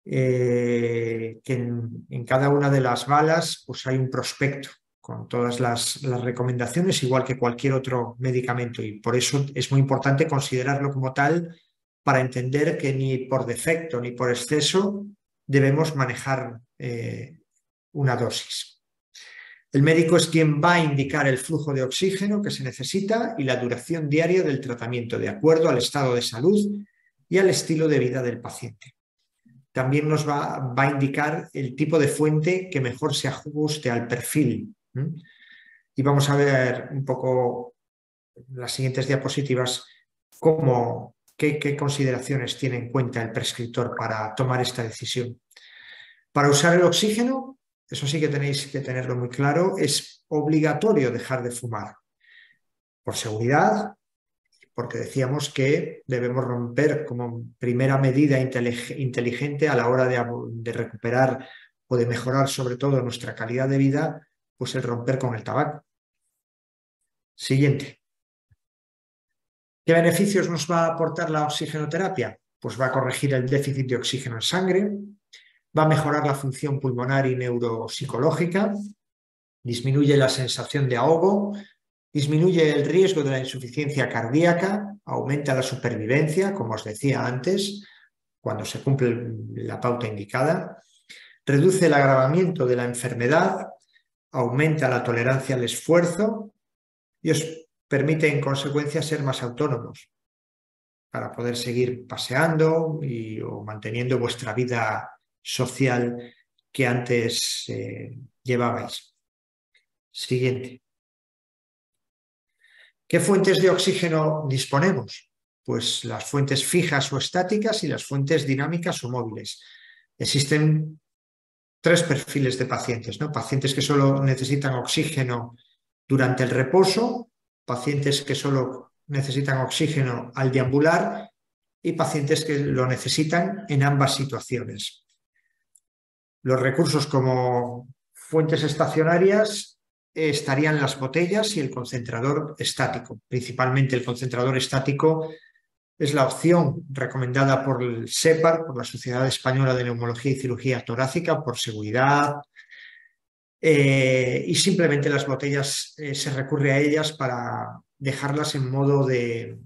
que en cada una de las balas pues hay un prospecto con todas las recomendaciones, igual que cualquier otro medicamento, y por eso es muy importante considerarlo como tal para entender que ni por defecto ni por exceso debemos manejar una dosis. El médico es quien va a indicar el flujo de oxígeno que se necesita y la duración diaria del tratamiento de acuerdo al estado de salud y al estilo de vida del paciente. También nos va a indicar el tipo de fuente que mejor se ajuste al perfil. Y vamos a ver un poco en las siguientes diapositivas qué consideraciones tiene en cuenta el prescriptor para tomar esta decisión. Para usar el oxígeno, eso sí que tenéis que tenerlo muy claro, es obligatorio dejar de fumar. Por seguridad, porque decíamos que debemos romper como primera medida inteligente a la hora de recuperar o de mejorar sobre todo nuestra calidad de vida, pues el romper con el tabaco. Siguiente. ¿Qué beneficios nos va a aportar la oxigenoterapia? pues va a corregir el déficit de oxígeno en sangre, va a mejorar la función pulmonar y neuropsicológica, disminuye la sensación de ahogo, disminuye el riesgo de la insuficiencia cardíaca, aumenta la supervivencia, como os decía antes, cuando se cumple la pauta indicada, reduce el agravamiento de la enfermedad, aumenta la tolerancia al esfuerzo y os permite en consecuencia ser más autónomos para poder seguir paseando o manteniendo vuestra vida social que antes llevabais. Siguiente. ¿Qué fuentes de oxígeno disponemos? Pues las fuentes fijas o estáticas y las fuentes dinámicas o móviles. Existen 3 perfiles de pacientes, ¿no? Pacientes que solo necesitan oxígeno durante el reposo, pacientes que solo necesitan oxígeno al deambular y pacientes que lo necesitan en ambas situaciones. Los recursos como fuentes estacionarias estarían las botellas y el concentrador estático. Principalmente el concentrador estático es la opción recomendada por el SEPAR, por la Sociedad Española de Neumología y Cirugía Torácica, por seguridad, y simplemente las botellas se recurre a ellas para dejarlas en modo de,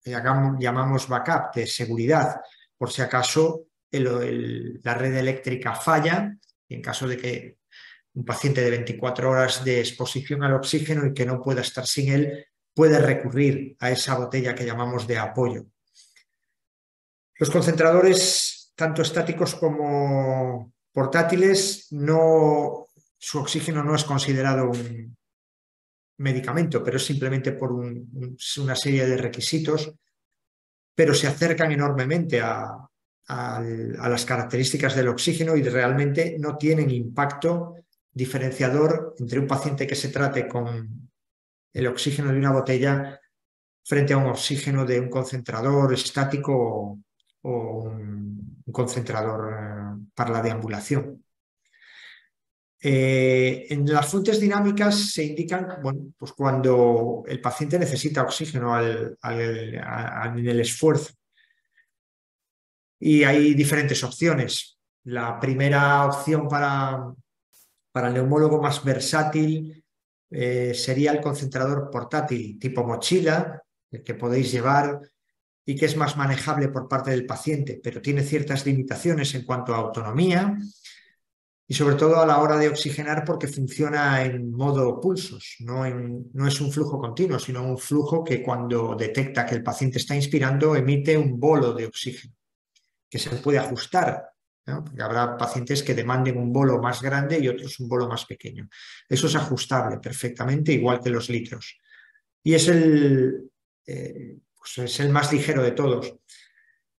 llamamos backup, de seguridad, por si acaso la red eléctrica falla, y en caso de que un paciente de 24 horas de exposición al oxígeno y que no pueda estar sin él, puede recurrir a esa botella que llamamos de apoyo. Los concentradores, tanto estáticos como portátiles, su oxígeno no es considerado un medicamento, pero es simplemente por una serie de requisitos, pero se acercan enormemente a las características del oxígeno y realmente no tienen impacto diferenciador entre un paciente que se trate con el oxígeno de una botella frente a un oxígeno de un concentrador estático o un concentrador para la deambulación. En las fuentes dinámicas se indican, bueno, pues cuando el paciente necesita oxígeno en el esfuerzo. Y hay diferentes opciones. La primera opción para el neumólogo más versátil sería el concentrador portátil tipo mochila, el que podéis llevar y que es más manejable por parte del paciente, pero tiene ciertas limitaciones en cuanto a autonomía y sobre todo a la hora de oxigenar porque funciona en modo pulsos, no es un flujo continuo, sino un flujo que cuando detecta que el paciente está inspirando emite un bolo de oxígeno que se puede ajustar, ¿no? Porque habrá pacientes que demanden un bolo más grande y otros un bolo más pequeño. Eso es ajustable perfectamente, igual que los litros. Y es es el más ligero de todos.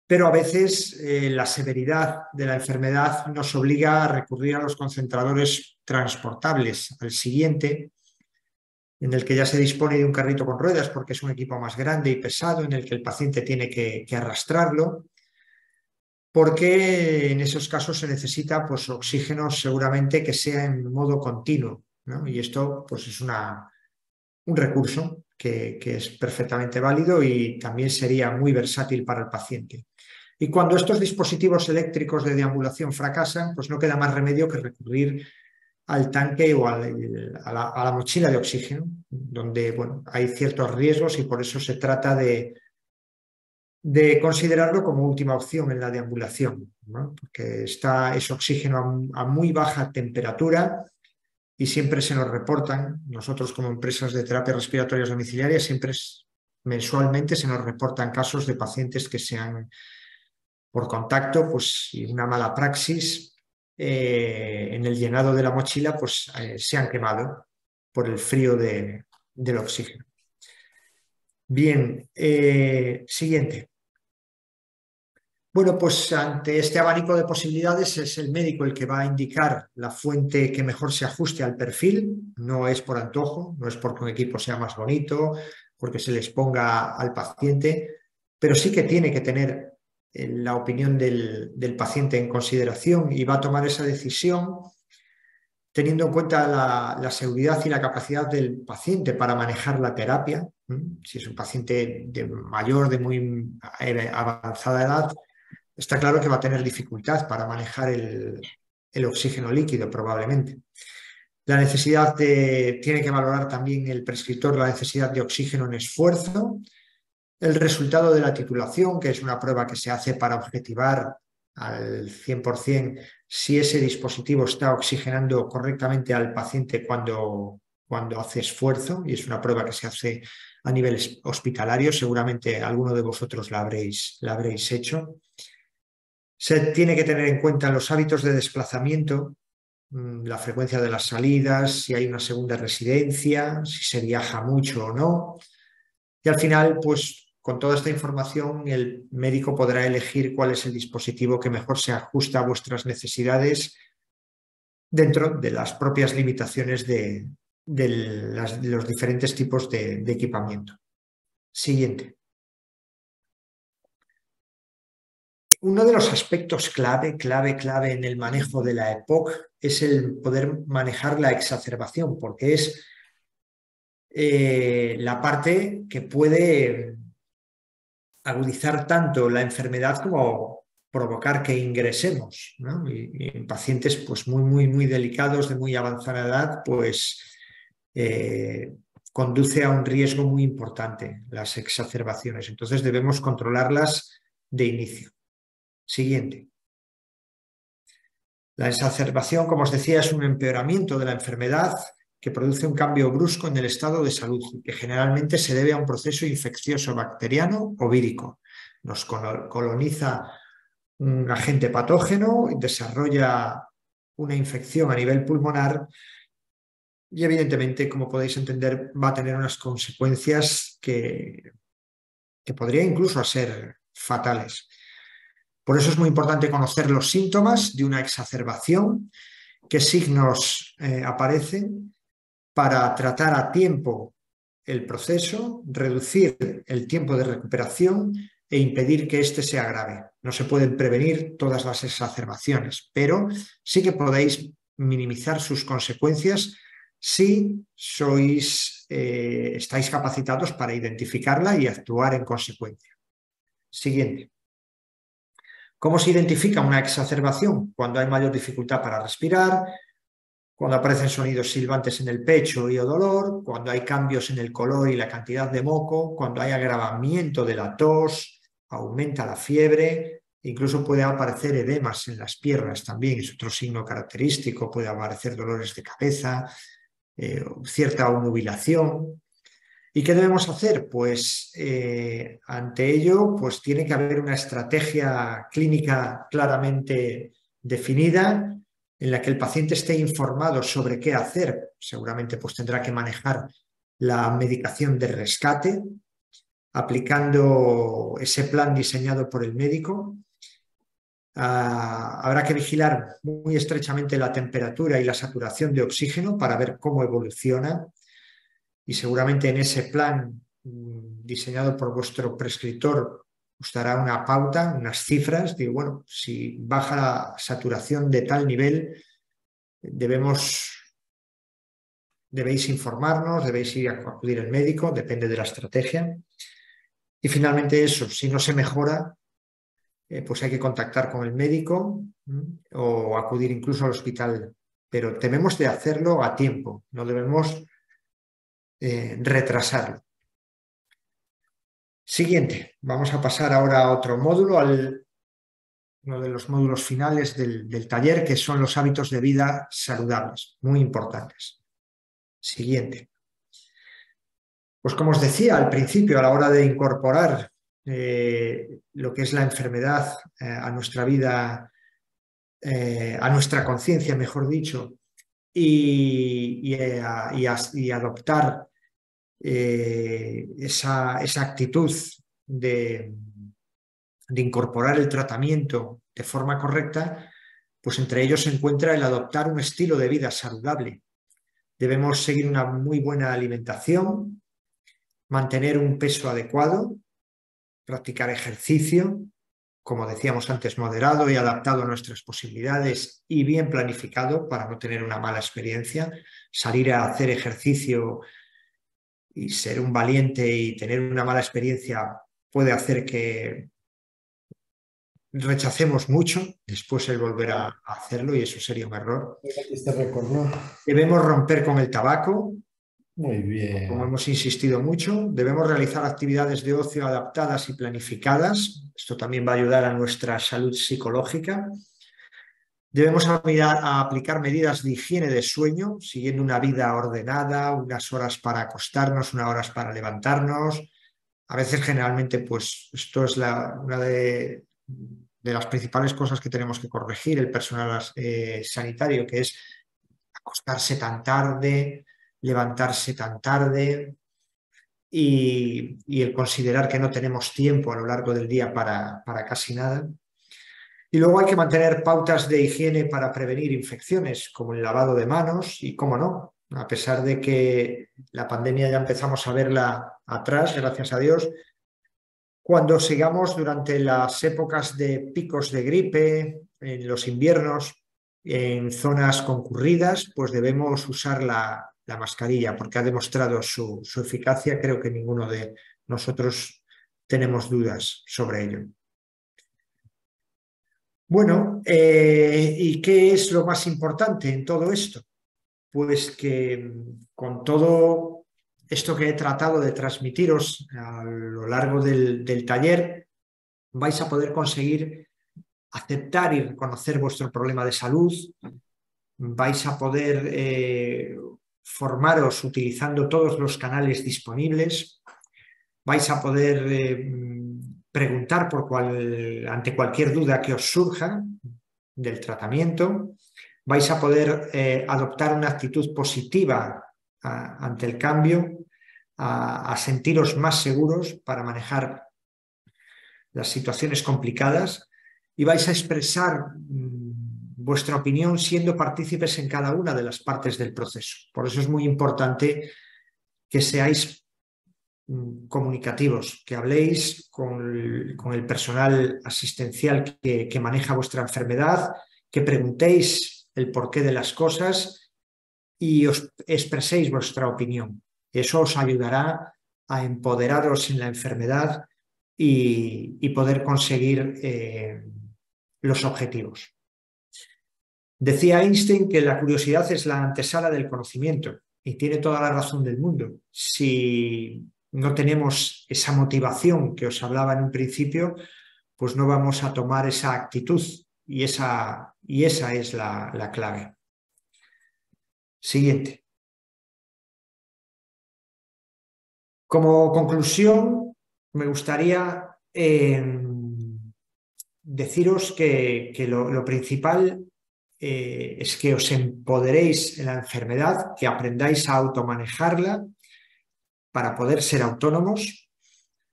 Pero a veces la severidad de la enfermedad nos obliga a recurrir a los concentradores transportables, al siguiente, en el que ya se dispone de un carrito con ruedas porque es un equipo más grande y pesado, en el que el paciente tiene que arrastrarlo, porque en esos casos se necesita pues, oxígeno seguramente que sea en modo continuo, ¿no? Y esto pues, es un recurso que es perfectamente válido y también sería muy versátil para el paciente. Y cuando estos dispositivos eléctricos de deambulación fracasan, pues no queda más remedio que recurrir al tanque o a la mochila de oxígeno, donde bueno, hay ciertos riesgos y por eso se trata de considerarlo como última opción en la deambulación, ¿no? Porque es oxígeno a muy baja temperatura y siempre se nos reportan, nosotros como empresas de terapias respiratorias domiciliarias, mensualmente se nos reportan casos de pacientes que se han, por contacto pues, y una mala praxis en el llenado de la mochila, pues se han quemado por el frío del oxígeno. Bien, siguiente. Bueno, pues ante este abanico de posibilidades es el médico el que va a indicar la fuente que mejor se ajuste al perfil, no es por antojo, no es porque un equipo sea más bonito, porque se les ponga al paciente, pero sí que tiene que tener la opinión del paciente en consideración y va a tomar esa decisión teniendo en cuenta la seguridad y la capacidad del paciente para manejar la terapia. Si es un paciente mayor, de muy avanzada edad, está claro que va a tener dificultad para manejar el oxígeno líquido probablemente. Tiene que valorar también el prescriptor la necesidad de oxígeno en esfuerzo, el resultado de la titulación, que es una prueba que se hace para objetivar al 100% si ese dispositivo está oxigenando correctamente al paciente cuando hace esfuerzo, y es una prueba que se hace a nivel hospitalario, seguramente alguno de vosotros la habréis hecho. Se tiene que tener en cuenta los hábitos de desplazamiento, la frecuencia de las salidas, si hay una segunda residencia, si se viaja mucho o no. Y al final, pues con toda esta información, el médico podrá elegir cuál es el dispositivo que mejor se ajusta a vuestras necesidades dentro de las propias limitaciones de los diferentes tipos de equipamiento. Siguiente. Uno de los aspectos clave en el manejo de la EPOC es el poder manejar la exacerbación, porque es la parte que puede agudizar tanto la enfermedad como provocar que ingresemos, ¿no? Y en pacientes pues muy delicados, de muy avanzada edad, pues conduce a un riesgo muy importante las exacerbaciones. Entonces debemos controlarlas de inicio. Siguiente. La exacerbación, como os decía, es un empeoramiento de la enfermedad que produce un cambio brusco en el estado de salud, que generalmente se debe a un proceso infeccioso bacteriano o vírico. Nos coloniza un agente patógeno, desarrolla una infección a nivel pulmonar y evidentemente, como podéis entender, va a tener unas consecuencias que podría incluso ser fatales. Por eso es muy importante conocer los síntomas de una exacerbación, qué signos aparecen, para tratar a tiempo el proceso, reducir el tiempo de recuperación e impedir que éste se agrave. No se pueden prevenir todas las exacerbaciones, pero sí que podéis minimizar sus consecuencias si estáis capacitados para identificarla y actuar en consecuencia. Siguiente. ¿Cómo se identifica una exacerbación? Cuando hay mayor dificultad para respirar, cuando aparecen sonidos silbantes en el pecho y o dolor, cuando hay cambios en el color y la cantidad de moco, cuando hay agravamiento de la tos, aumenta la fiebre, incluso puede aparecer edemas en las piernas también, es otro signo característico, puede aparecer dolores de cabeza, cierta obnubilación. ¿Y qué debemos hacer? Pues ante ello pues tiene que haber una estrategia clínica claramente definida en la que el paciente esté informado sobre qué hacer. Seguramente pues tendrá que manejar la medicación de rescate aplicando ese plan diseñado por el médico. Habrá que vigilar muy estrechamente la temperatura y la saturación de oxígeno para ver cómo evoluciona. Y seguramente en ese plan diseñado por vuestro prescriptor os dará una pauta, unas cifras, de bueno, si baja la saturación de tal nivel, debéis informarnos, debéis ir a acudir al médico, depende de la estrategia. Y finalmente eso, si no se mejora, pues hay que contactar con el médico o acudir incluso al hospital. Pero debemos de hacerlo a tiempo, no debemos retrasarlo. Siguiente, vamos a pasar ahora a otro módulo, uno de los módulos finales del taller, que son los hábitos de vida saludables, muy importantes. Siguiente. Pues como os decía al principio, a la hora de incorporar lo que es la enfermedad a nuestra vida, a nuestra conciencia, mejor dicho, y adoptar esa actitud de incorporar el tratamiento de forma correcta, pues entre ellos se encuentra el adoptar un estilo de vida saludable. Debemos seguir una muy buena alimentación, mantener un peso adecuado, practicar ejercicio, como decíamos antes, moderado y adaptado a nuestras posibilidades y bien planificado para no tener una mala experiencia. Salir a hacer ejercicio y ser un valiente y tener una mala experiencia puede hacer que rechacemos mucho, después el volver a hacerlo, y eso sería un error. Este récord, ¿no? Debemos romper con el tabaco, Muy bien. como hemos insistido mucho. Debemos realizar actividades de ocio adaptadas y planificadas. Esto también va a ayudar a nuestra salud psicológica. Debemos aplicar medidas de higiene de sueño, siguiendo una vida ordenada, unas horas para acostarnos, unas horas para levantarnos. A veces, generalmente, pues esto es una de las principales cosas que tenemos que corregir el personal sanitario, que es acostarse tan tarde, levantarse tan tarde y el considerar que no tenemos tiempo a lo largo del día para casi nada. Y luego hay que mantener pautas de higiene para prevenir infecciones, como el lavado de manos y, cómo no, a pesar de que la pandemia ya empezamos a verla atrás, gracias a Dios, cuando sigamos durante las épocas de picos de gripe, en los inviernos, en zonas concurridas, pues debemos usar la mascarilla, porque ha demostrado su eficacia. Creo que ninguno de nosotros tenemos dudas sobre ello. Bueno, ¿y qué es lo más importante en todo esto? Pues que con todo esto que he tratado de transmitiros a lo largo del taller, vais a poder conseguir aceptar y reconocer vuestro problema de salud, vais a poder formaros utilizando todos los canales disponibles, vais a poder preguntar ante cualquier duda que os surja del tratamiento, vais a poder adoptar una actitud positiva ante el cambio, a sentiros más seguros para manejar las situaciones complicadas, y vais a expresar vuestra opinión siendo partícipes en cada una de las partes del proceso. Por eso es muy importante que seáis comunicativos, que habléis con el personal asistencial que maneja vuestra enfermedad, que preguntéis el porqué de las cosas y os expreséis vuestra opinión. Eso os ayudará a empoderaros en la enfermedad y poder conseguir los objetivos. Decía Einstein que la curiosidad es la antesala del conocimiento, y tiene toda la razón del mundo. Si no tenemos esa motivación que os hablaba en un principio, pues no vamos a tomar esa actitud, y esa es la clave. Siguiente. Como conclusión, me gustaría deciros que lo principal es que os empoderéis en la enfermedad, que aprendáis a automanejarla para poder ser autónomos,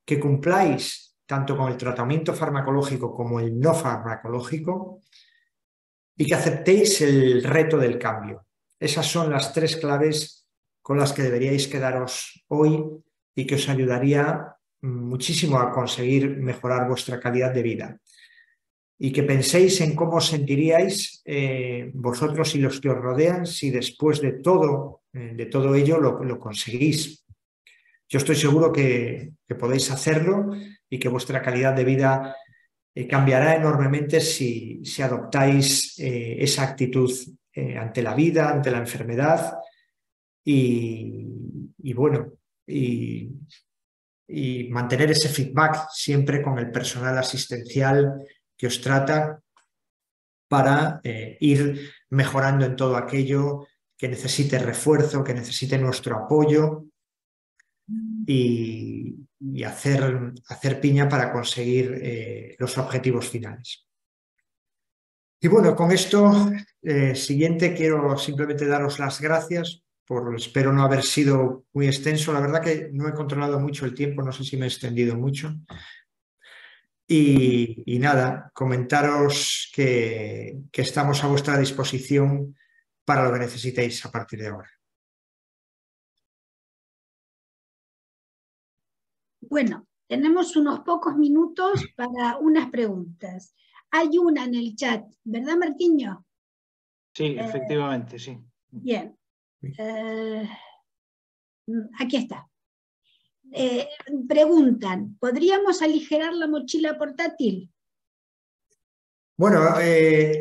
que cumpláis tanto con el tratamiento farmacológico como el no farmacológico, y que aceptéis el reto del cambio. Esas son las 3 claves con las que deberíais quedaros hoy y que os ayudaría muchísimo a conseguir mejorar vuestra calidad de vida. Y que penséis en cómo os sentiríais vosotros y los que os rodean si después de todo ello lo conseguís. Yo estoy seguro que podéis hacerlo y que vuestra calidad de vida cambiará enormemente si adoptáis esa actitud ante la vida, ante la enfermedad y mantener ese feedback siempre con el personal asistencial que os trata para ir mejorando en todo aquello que necesite refuerzo, que necesite nuestro apoyo y hacer piña para conseguir los objetivos finales. Y bueno, con esto siguiente quiero simplemente daros las gracias. Espero no haber sido muy extenso. La verdad que no he controlado mucho el tiempo, no sé si me he extendido mucho. Y nada, comentaros que estamos a vuestra disposición para lo que necesitéis a partir de ahora. Bueno, tenemos unos pocos minutos para unas preguntas. Hay una en el chat, ¿verdad, Martiño? Sí, efectivamente, sí. Bien. Aquí está. Preguntan, ¿podríamos aligerar la mochila portátil? Bueno,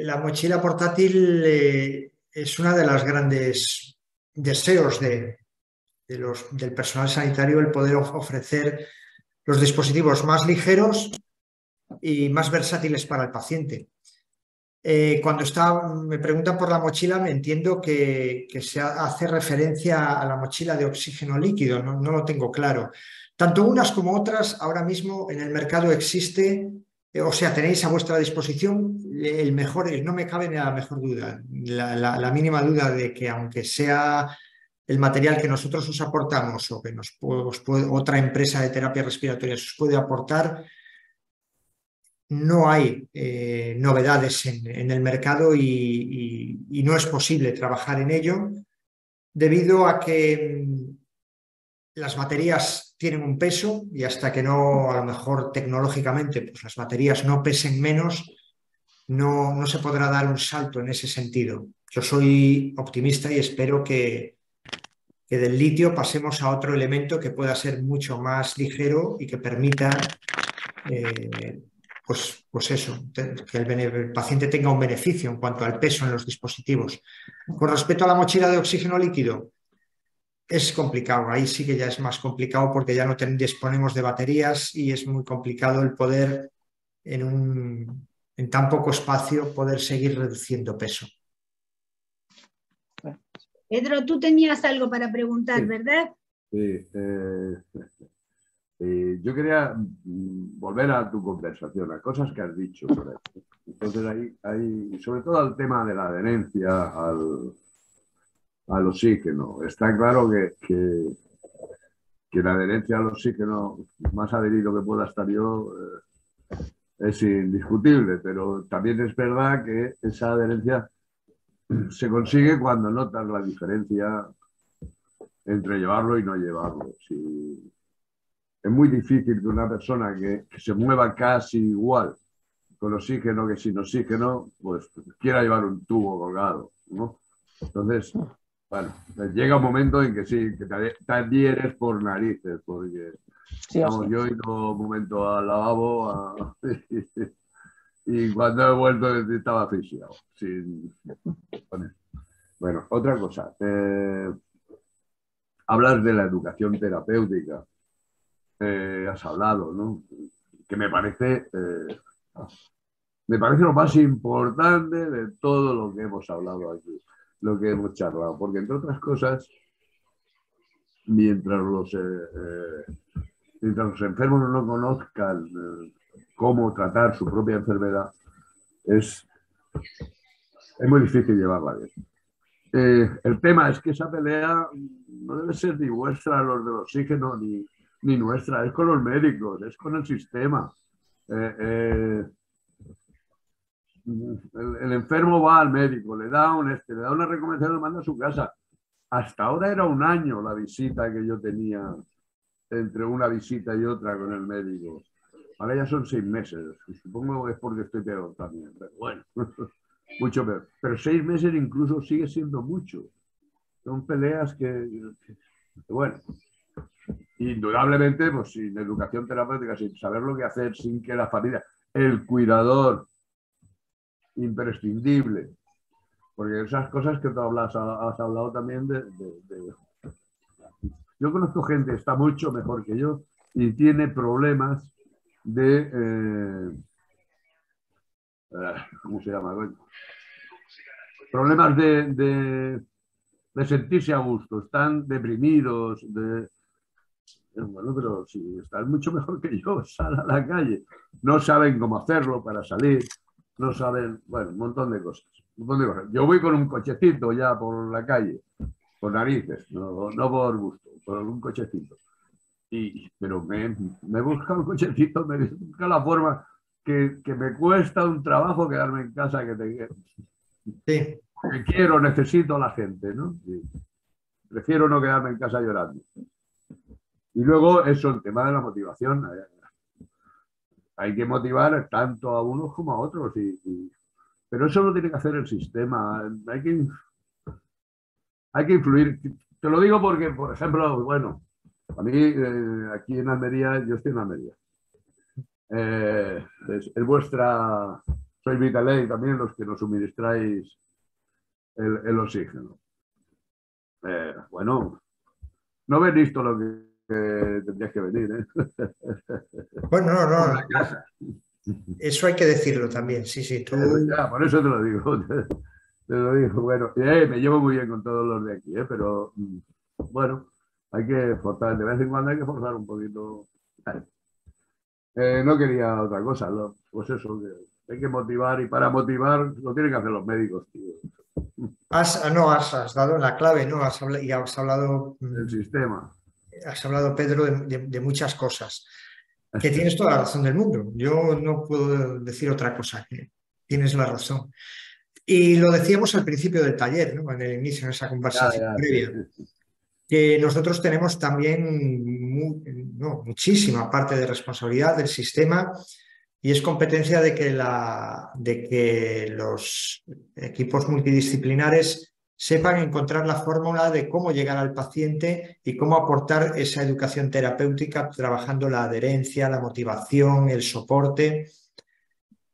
la mochila portátil es una de las grandes deseos del personal sanitario, el poder ofrecer los dispositivos más ligeros y más versátiles para el paciente. Cuando me preguntan por la mochila, me entiendo que se hace referencia a la mochila de oxígeno líquido, no lo tengo claro. Tanto unas como otras, ahora mismo en el mercado existe, o sea, tenéis a vuestra disposición el mejor, no me cabe ni la mejor duda, la mínima duda de que aunque sea el material que nosotros os aportamos o que otra empresa de terapias respiratorias os puede aportar, no hay novedades en el mercado y no es posible trabajar en ello debido a que las baterías tienen un peso y hasta que no, a lo mejor tecnológicamente, pues las baterías no pesen menos, no se podrá dar un salto en ese sentido. Yo soy optimista y espero que del litio pasemos a otro elemento que pueda ser mucho más ligero y que permita pues eso, que el paciente tenga un beneficio en cuanto al peso en los dispositivos. Con respecto a la mochila de oxígeno líquido, es complicado, ahí sí que ya es más complicado porque ya no disponemos de baterías y es muy complicado el poder en tan poco espacio poder seguir reduciendo peso. Pedro, tú tenías algo para preguntar, Sí. ¿verdad? Sí, yo quería volver a tu conversación, a cosas que has dicho por ahí. Entonces, hay sobre todo el tema de la adherencia al oxígeno. Está claro que la adherencia al oxígeno, más adherido que pueda estar yo, es indiscutible, pero también es verdad que esa adherencia se consigue cuando notas la diferencia entre llevarlo y no llevarlo. Si, es muy difícil que una persona que se mueva casi igual con oxígeno que sin oxígeno, pues quiera llevar un tubo colgado, ¿no? Entonces, bueno, llega un momento en que sí, que te adhieres por narices, porque Sí, vamos, sí. yo he ido un momento al lavabo y cuando he vuelto estaba asfixiado. Bueno, otra cosa. Hablas de la educación terapéutica. Has hablado, ¿no? Que me parece lo más importante de todo lo que hemos hablado aquí, lo que hemos charlado, porque entre otras cosas, mientras los enfermos no conozcan cómo tratar su propia enfermedad, es muy difícil llevarla bien. El tema es que esa pelea no debe ser ni vuestra, los del oxígeno, ni nuestra, es con los médicos, es con el sistema. El enfermo va al médico, le da una recomendación, lo manda a su casa. Hasta ahora era un año la visita que yo tenía entre una visita y otra con el médico. Ahora ya son 6 meses. Supongo que es porque estoy peor también. Pero bueno, mucho peor. Pero 6 meses incluso sigue siendo mucho. Son peleas que bueno, indudablemente, pues sin educación terapéutica, sin saber lo que hacer, sin que la familia, el cuidador imprescindible, porque esas cosas que tú has hablado también yo conozco gente que está mucho mejor que yo y tiene problemas ¿cómo se llama? Bueno, problemas de sentirse a gusto, están deprimidos, bueno, pero si están mucho mejor que yo, sal a la calle. No saben cómo hacerlo para salir, no saben, bueno, un montón de cosas. Yo voy con un cochecito ya por la calle, por narices, no por gusto, por un cochecito. Pero me busca un cochecito, me busca la forma que me cuesta un trabajo quedarme en casa, que quiero, necesito a la gente, ¿no? Sí. Prefiero no quedarme en casa llorando. Y luego eso, el tema de la motivación. Hay que motivar tanto a unos como a otros. Pero eso lo tiene que hacer el sistema. Hay que influir. Te lo digo porque, por ejemplo, bueno, a mí aquí en Almería, yo estoy en Almería. Soy sois Vitalay también los que nos suministráis el oxígeno. Bueno, no venís todo lo que tendrías que venir, ¿eh? Bueno, no, Por la no, casa. eso hay que decirlo también, sí, sí, tú... Ya, por eso te lo digo. Te lo digo. Bueno, me llevo muy bien con todos los de aquí, pero bueno, hay que forzar, de vez en cuando hay que forzar un poquito. No quería otra cosa, pues eso, que hay que motivar y para motivar lo tienen que hacer los médicos, tío. Has dado la clave, ¿no? Y has hablado, El sistema. Pedro, de muchas cosas. Que tienes toda la razón del mundo. Yo no puedo decir otra cosa, que tienes la razón. Y lo decíamos al principio del taller, ¿no? En el inicio, en esa conversación Ya, previa, sí. que nosotros tenemos también muchísima parte de responsabilidad del sistema y es competencia de que los equipos multidisciplinares sepan encontrar la fórmula de cómo llegar al paciente y cómo aportar esa educación terapéutica trabajando la adherencia, la motivación, el soporte.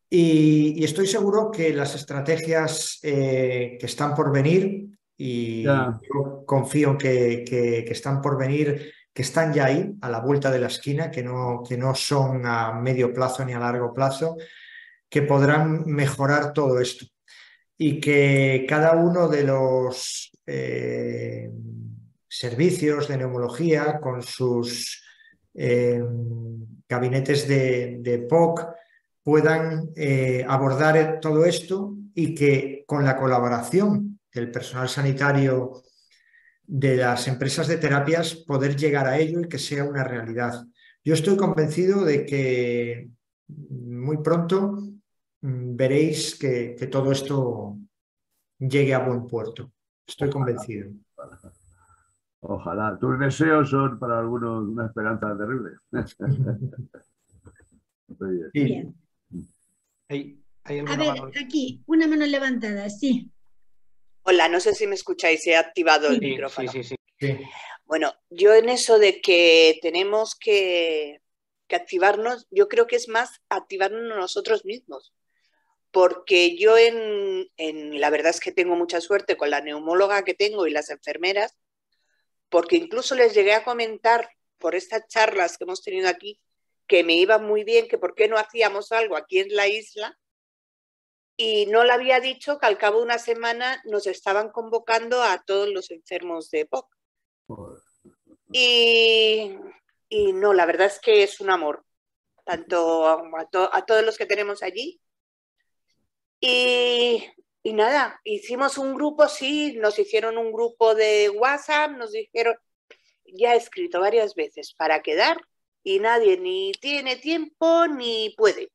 Y estoy seguro que las estrategias que están por venir, y Ya. yo confío en que están por venir, que están ya ahí, a la vuelta de la esquina, que no son a medio plazo ni a largo plazo, que podrán mejorar todo esto y que cada uno de los servicios de neumología con sus gabinetes de POC puedan abordar todo esto y que con la colaboración del personal sanitario de las empresas de terapias poder llegar a ello y que sea una realidad. Yo estoy convencido de que muy pronto veréis que todo esto llegue a buen puerto. Estoy convencido. Ojalá. Tus deseos son para algunos una esperanza terrible. Bien. ¿Hay A alguna ver, mano? aquí, una mano levantada, sí. Hola, no sé si me escucháis, he activado el micrófono. Sí. Bueno, yo en eso de que tenemos que activarnos, yo creo que es más activarnos nosotros mismos, porque yo la verdad es que tengo mucha suerte con la neumóloga que tengo y las enfermeras, porque incluso les llegué a comentar por estas charlas que hemos tenido aquí que me iba muy bien, que por qué no hacíamos algo aquí en la isla. Y no le había dicho que al cabo de una semana nos estaban convocando a todos los enfermos de POC. Y no, la verdad es que es un amor, tanto a todos los que tenemos allí. Y nada, hicimos un grupo, sí, nos hicieron un grupo de WhatsApp, nos dijeron, ya he escrito varias veces para quedar y nadie ni tiene tiempo ni puede.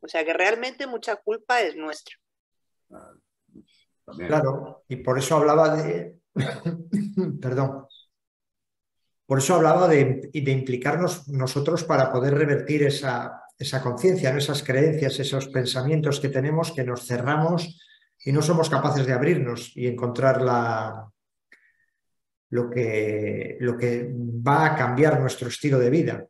O sea que realmente mucha culpa es nuestra. Claro, y por eso hablaba perdón. Por eso hablaba de implicarnos nosotros para poder revertir esa conciencia, ¿no? Esas creencias, esos pensamientos que tenemos, que nos cerramos y no somos capaces de abrirnos y encontrar lo que va a cambiar nuestro estilo de vida.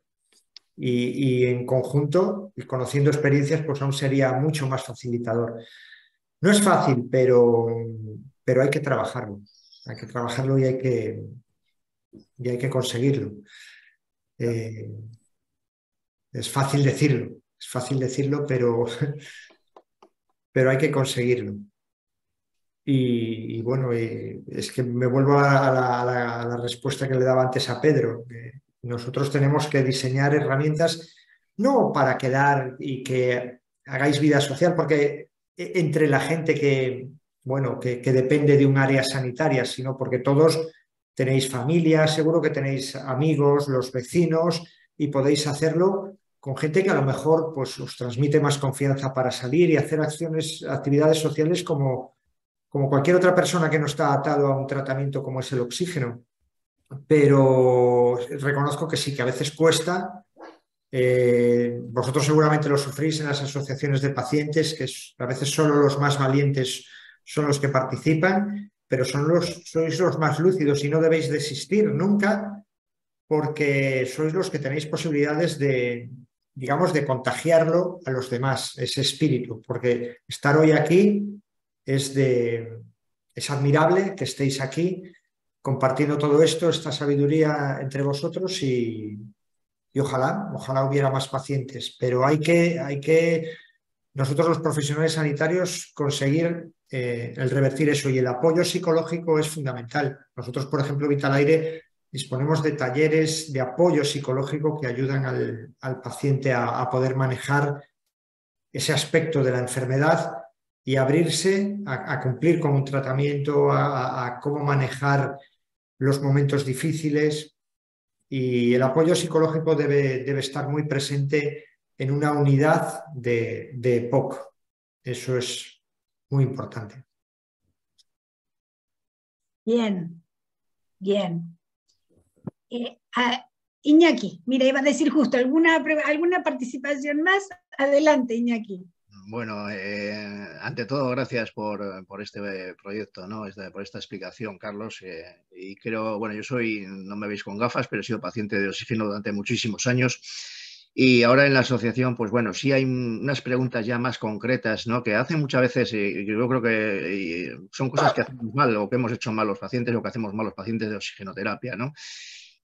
Y en conjunto, y conociendo experiencias, pues aún sería mucho más facilitador. No es fácil, pero hay que trabajarlo. Hay que trabajarlo y hay que conseguirlo. Es fácil decirlo, pero hay que conseguirlo. Y bueno, es que me vuelvo a la respuesta que le daba antes a Pedro. Nosotros tenemos que diseñar herramientas no para quedar y que hagáis vida social, porque entre la gente que depende de un área sanitaria, sino porque todos tenéis familia, seguro que tenéis amigos, los vecinos, y podéis hacerlo con gente que a lo mejor pues, os transmite más confianza para salir y hacer actividades sociales como cualquier otra persona que no está atado a un tratamiento como es el oxígeno. Pero reconozco que sí, que a veces cuesta. Vosotros seguramente lo sufrís en las asociaciones de pacientes, que a veces solo los más valientes son los que participan, pero sois los más lúcidos y no debéis desistir nunca, porque sois los que tenéis posibilidades de digamos, de contagiarlo a los demás, ese espíritu, porque estar hoy aquí es admirable que estéis aquí compartiendo todo esto, esta sabiduría entre vosotros y ojalá hubiera más pacientes, pero hay que nosotros los profesionales sanitarios conseguir el revertir eso, y el apoyo psicológico es fundamental. Nosotros, por ejemplo, Vitalaire, disponemos de talleres de apoyo psicológico que ayudan al paciente a poder manejar ese aspecto de la enfermedad y abrirse a cumplir con un tratamiento, a cómo manejar los momentos difíciles, y el apoyo psicológico debe estar muy presente en una unidad de EPOC. Eso es muy importante. Bien, bien. Iñaki, mira, iba a decir justo, ¿alguna participación más? Adelante, Iñaki. Bueno, ante todo, gracias por este proyecto, ¿no? Por esta explicación, Carlos. Y creo, bueno, no me veis con gafas, pero he sido paciente de oxígeno durante muchísimos años. Y ahora en la asociación, pues bueno, sí hay unas preguntas ya más concretas, ¿no? Que hacen muchas veces, yo creo que son cosas que hacemos mal o que hemos hecho mal los pacientes o que hacemos mal los pacientes de oxigenoterapia, ¿no?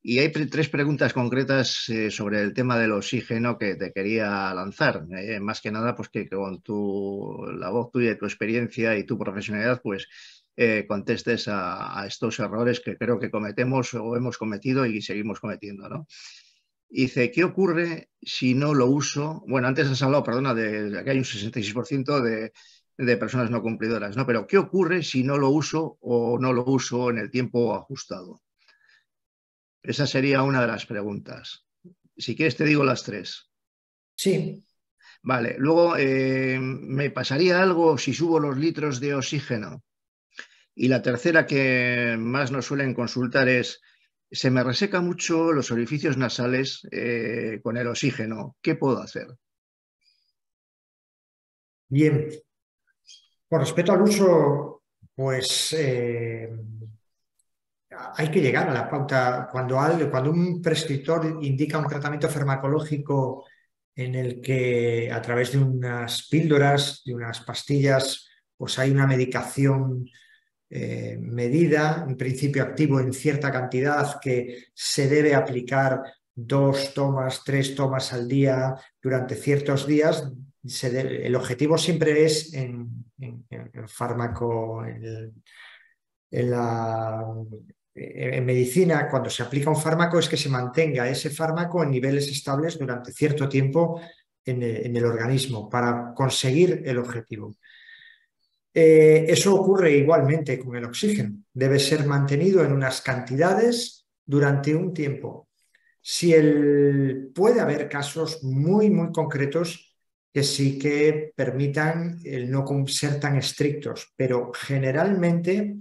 Y hay tres preguntas concretas sobre el tema del oxígeno que te quería lanzar. Más que nada, pues que con la voz tuya y tu experiencia y tu profesionalidad, pues contestes a estos errores que creo que cometemos o hemos cometido y seguimos cometiendo, ¿no? Dice, ¿qué ocurre si no lo uso? Bueno, antes has hablado, perdona, de que hay un 66% de personas no cumplidoras, ¿no? Pero ¿qué ocurre si no lo uso o no lo uso en el tiempo ajustado? Esa sería una de las preguntas. Si quieres te digo las tres. Sí. Vale, luego me pasaría algo si subo los litros de oxígeno. Y la tercera que más nos suelen consultar es, se me reseca mucho los orificios nasales con el oxígeno. ¿Qué puedo hacer? Bien. Con respecto al uso, pues hay que llegar a la pauta. Cuando un prescriptor indica un tratamiento farmacológico en el que a través de unas píldoras, de unas pastillas, pues hay una medicación medida, un principio activo en cierta cantidad que se debe aplicar 2 tomas, 3 tomas al día durante ciertos días. El objetivo siempre es en fármaco, en medicina, cuando se aplica un fármaco, es que se mantenga ese fármaco en niveles estables durante cierto tiempo en el organismo para conseguir el objetivo. Eso ocurre igualmente con el oxígeno. Debe ser mantenido en unas cantidades durante un tiempo. Puede haber casos muy, muy concretos que sí que permitan el no ser tan estrictos, pero generalmente,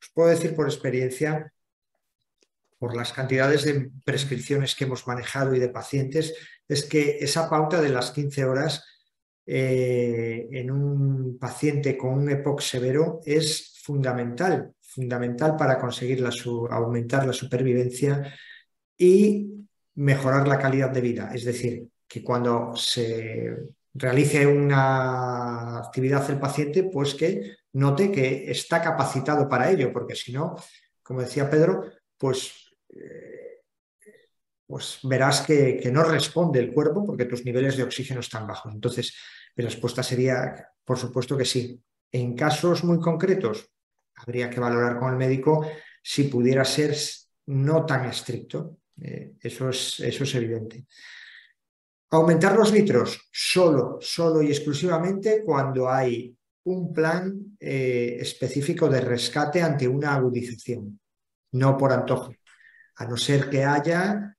os puedo decir por experiencia, por las cantidades de prescripciones que hemos manejado y de pacientes, es que esa pauta de las 15 horas en un paciente con un EPOC severo es fundamental para conseguir aumentar la supervivencia y mejorar la calidad de vida. Es decir, que cuando se realice una actividad el paciente, pues que note que está capacitado para ello, porque si no, como decía Pedro, pues verás que no responde el cuerpo porque tus niveles de oxígeno están bajos. Entonces, mi respuesta sería, por supuesto que sí. En casos muy concretos, habría que valorar con el médico si pudiera ser no tan estricto. Eso es evidente. Aumentar los litros solo y exclusivamente cuando hay un plan específico de rescate ante una agudización, no por antojo. A no ser que haya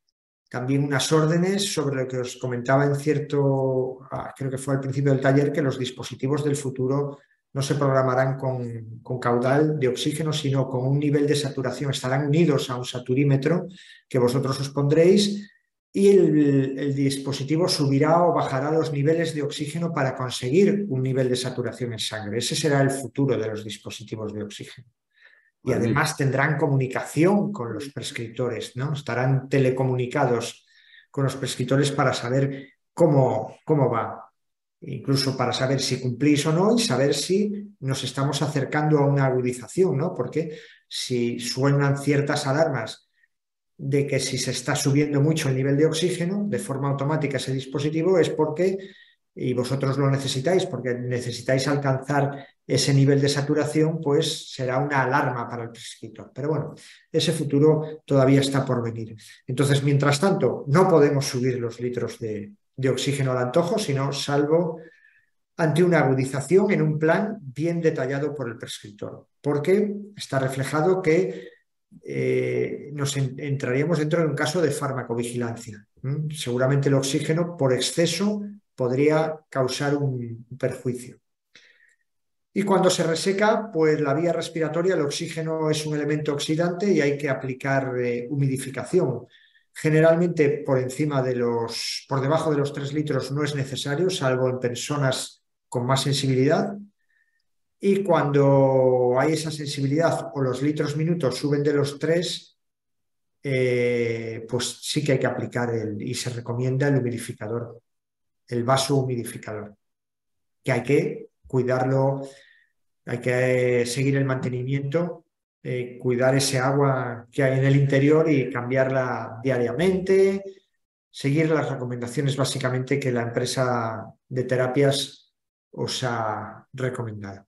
también unas órdenes sobre lo que os comentaba creo que fue al principio del taller, que los dispositivos del futuro no se programarán con caudal de oxígeno, sino con un nivel de saturación. Estarán unidos a un saturímetro que vosotros os pondréis y el dispositivo subirá o bajará los niveles de oxígeno para conseguir un nivel de saturación en sangre. Ese será el futuro de los dispositivos de oxígeno. Y además tendrán comunicación con los prescriptores, ¿no? Estarán telecomunicados con los prescriptores para saber cómo va. Incluso para saber si cumplís o no y saber si nos estamos acercando a una agudización, ¿no? Porque si suenan ciertas alarmas de que si se está subiendo mucho el nivel de oxígeno de forma automática ese dispositivo es porque, y vosotros lo necesitáis, porque necesitáis alcanzar ese nivel de saturación, pues será una alarma para el prescriptor. Pero bueno, ese futuro todavía está por venir. Entonces, mientras tanto, no podemos subir los litros de oxígeno al antojo, sino salvo ante una agudización en un plan bien detallado por el prescriptor, porque está reflejado que nos entraríamos dentro de un caso de farmacovigilancia. Seguramente el oxígeno por exceso podría causar un perjuicio. Y cuando se reseca, pues la vía respiratoria, el oxígeno es un elemento oxidante y hay que aplicar humidificación. Generalmente por debajo de los 3 litros no es necesario, salvo en personas con más sensibilidad. Y cuando hay esa sensibilidad o los litros minutos suben de los 3, pues sí que hay que aplicar y se recomienda el humidificador, el vaso humidificador, que hay que cuidarlo, hay que seguir el mantenimiento, cuidar ese agua que hay en el interior y cambiarla diariamente, seguir las recomendaciones básicamente que la empresa de terapias os ha recomendado.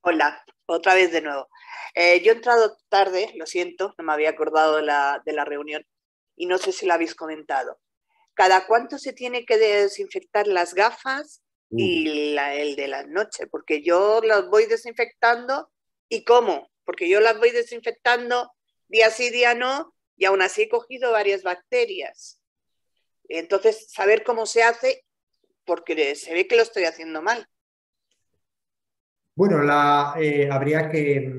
Hola, otra vez de nuevo. Yo he entrado tarde, lo siento, no me había acordado de la reunión y no sé si lo habéis comentado. ¿Cada cuánto se tiene que desinfectar las gafas y el de la noche? Porque yo las voy desinfectando. ¿Y cómo? Porque yo las voy desinfectando día sí, día no, y aún así he cogido varias bacterias. Entonces, saber cómo se hace, porque se ve que lo estoy haciendo mal. Bueno, habría que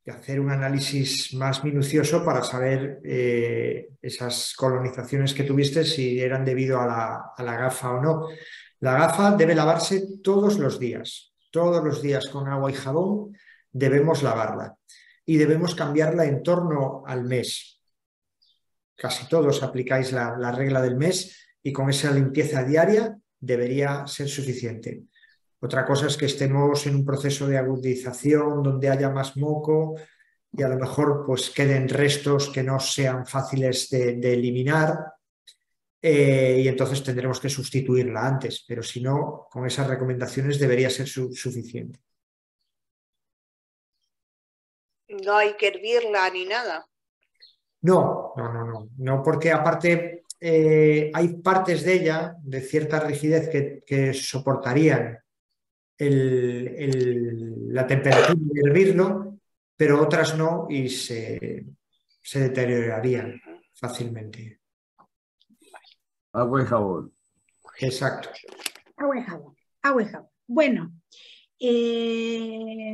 hacer un análisis más minucioso para saber esas colonizaciones que tuviste, si eran debido a la gafa o no. La gafa debe lavarse todos los días con agua y jabón debemos lavarla y debemos cambiarla en torno al mes. Casi todos aplicáis la regla del mes y con esa limpieza diaria debería ser suficiente. Otra cosa es que estemos en un proceso de agudización donde haya más moco y a lo mejor pues queden restos que no sean fáciles de eliminar y entonces tendremos que sustituirla antes, pero si no, con esas recomendaciones debería ser suficiente. No hay que hervirla ni nada. No, porque aparte hay partes de ella de cierta rigidez que soportarían la temperatura de hervirlo, pero otras no y se deteriorarían fácilmente. Agua y jabón. Exacto. Agua y jabón. Bueno,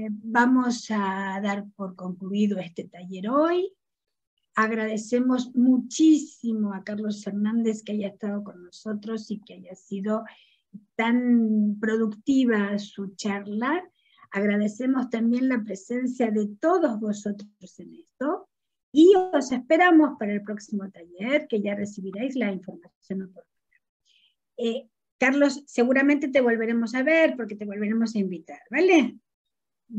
vamos a dar por concluido este taller hoy. Agradecemos muchísimo a Carlos Fernández que haya estado con nosotros y que haya sido tan productiva su charla. Agradecemos también la presencia de todos vosotros en esto y os esperamos para el próximo taller, que ya recibiréis la información oportuna. Carlos, seguramente te volveremos a ver porque te volveremos a invitar, ¿vale?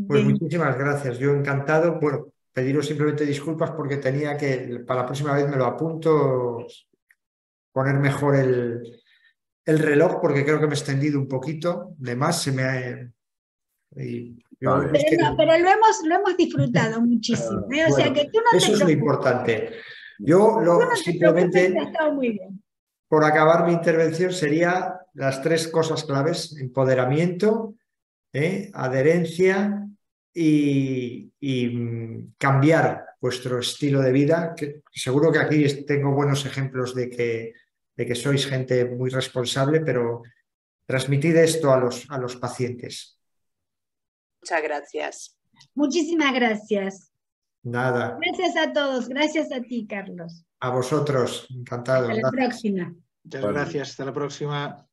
Pues muchísimas gracias, yo encantado. Bueno, pediros simplemente disculpas porque tenía que, para la próxima vez me lo apunto, poner mejor el reloj porque creo que me he extendido un poquito de más. Pero lo hemos disfrutado muchísimo. O sea que tú no eso es lo importante. Yo simplemente, ha estado muy bien. Por acabar mi intervención, sería las 3 cosas claves: empoderamiento, adherencia y cambiar vuestro estilo de vida. Que seguro que aquí tengo buenos ejemplos de que sois gente muy responsable, pero transmitid esto a los pacientes. Muchas gracias. Muchísimas gracias. Nada. Gracias a todos. Gracias a ti, Carlos. A vosotros. Encantado. Hasta la próxima. Muchas gracias. Hasta la próxima.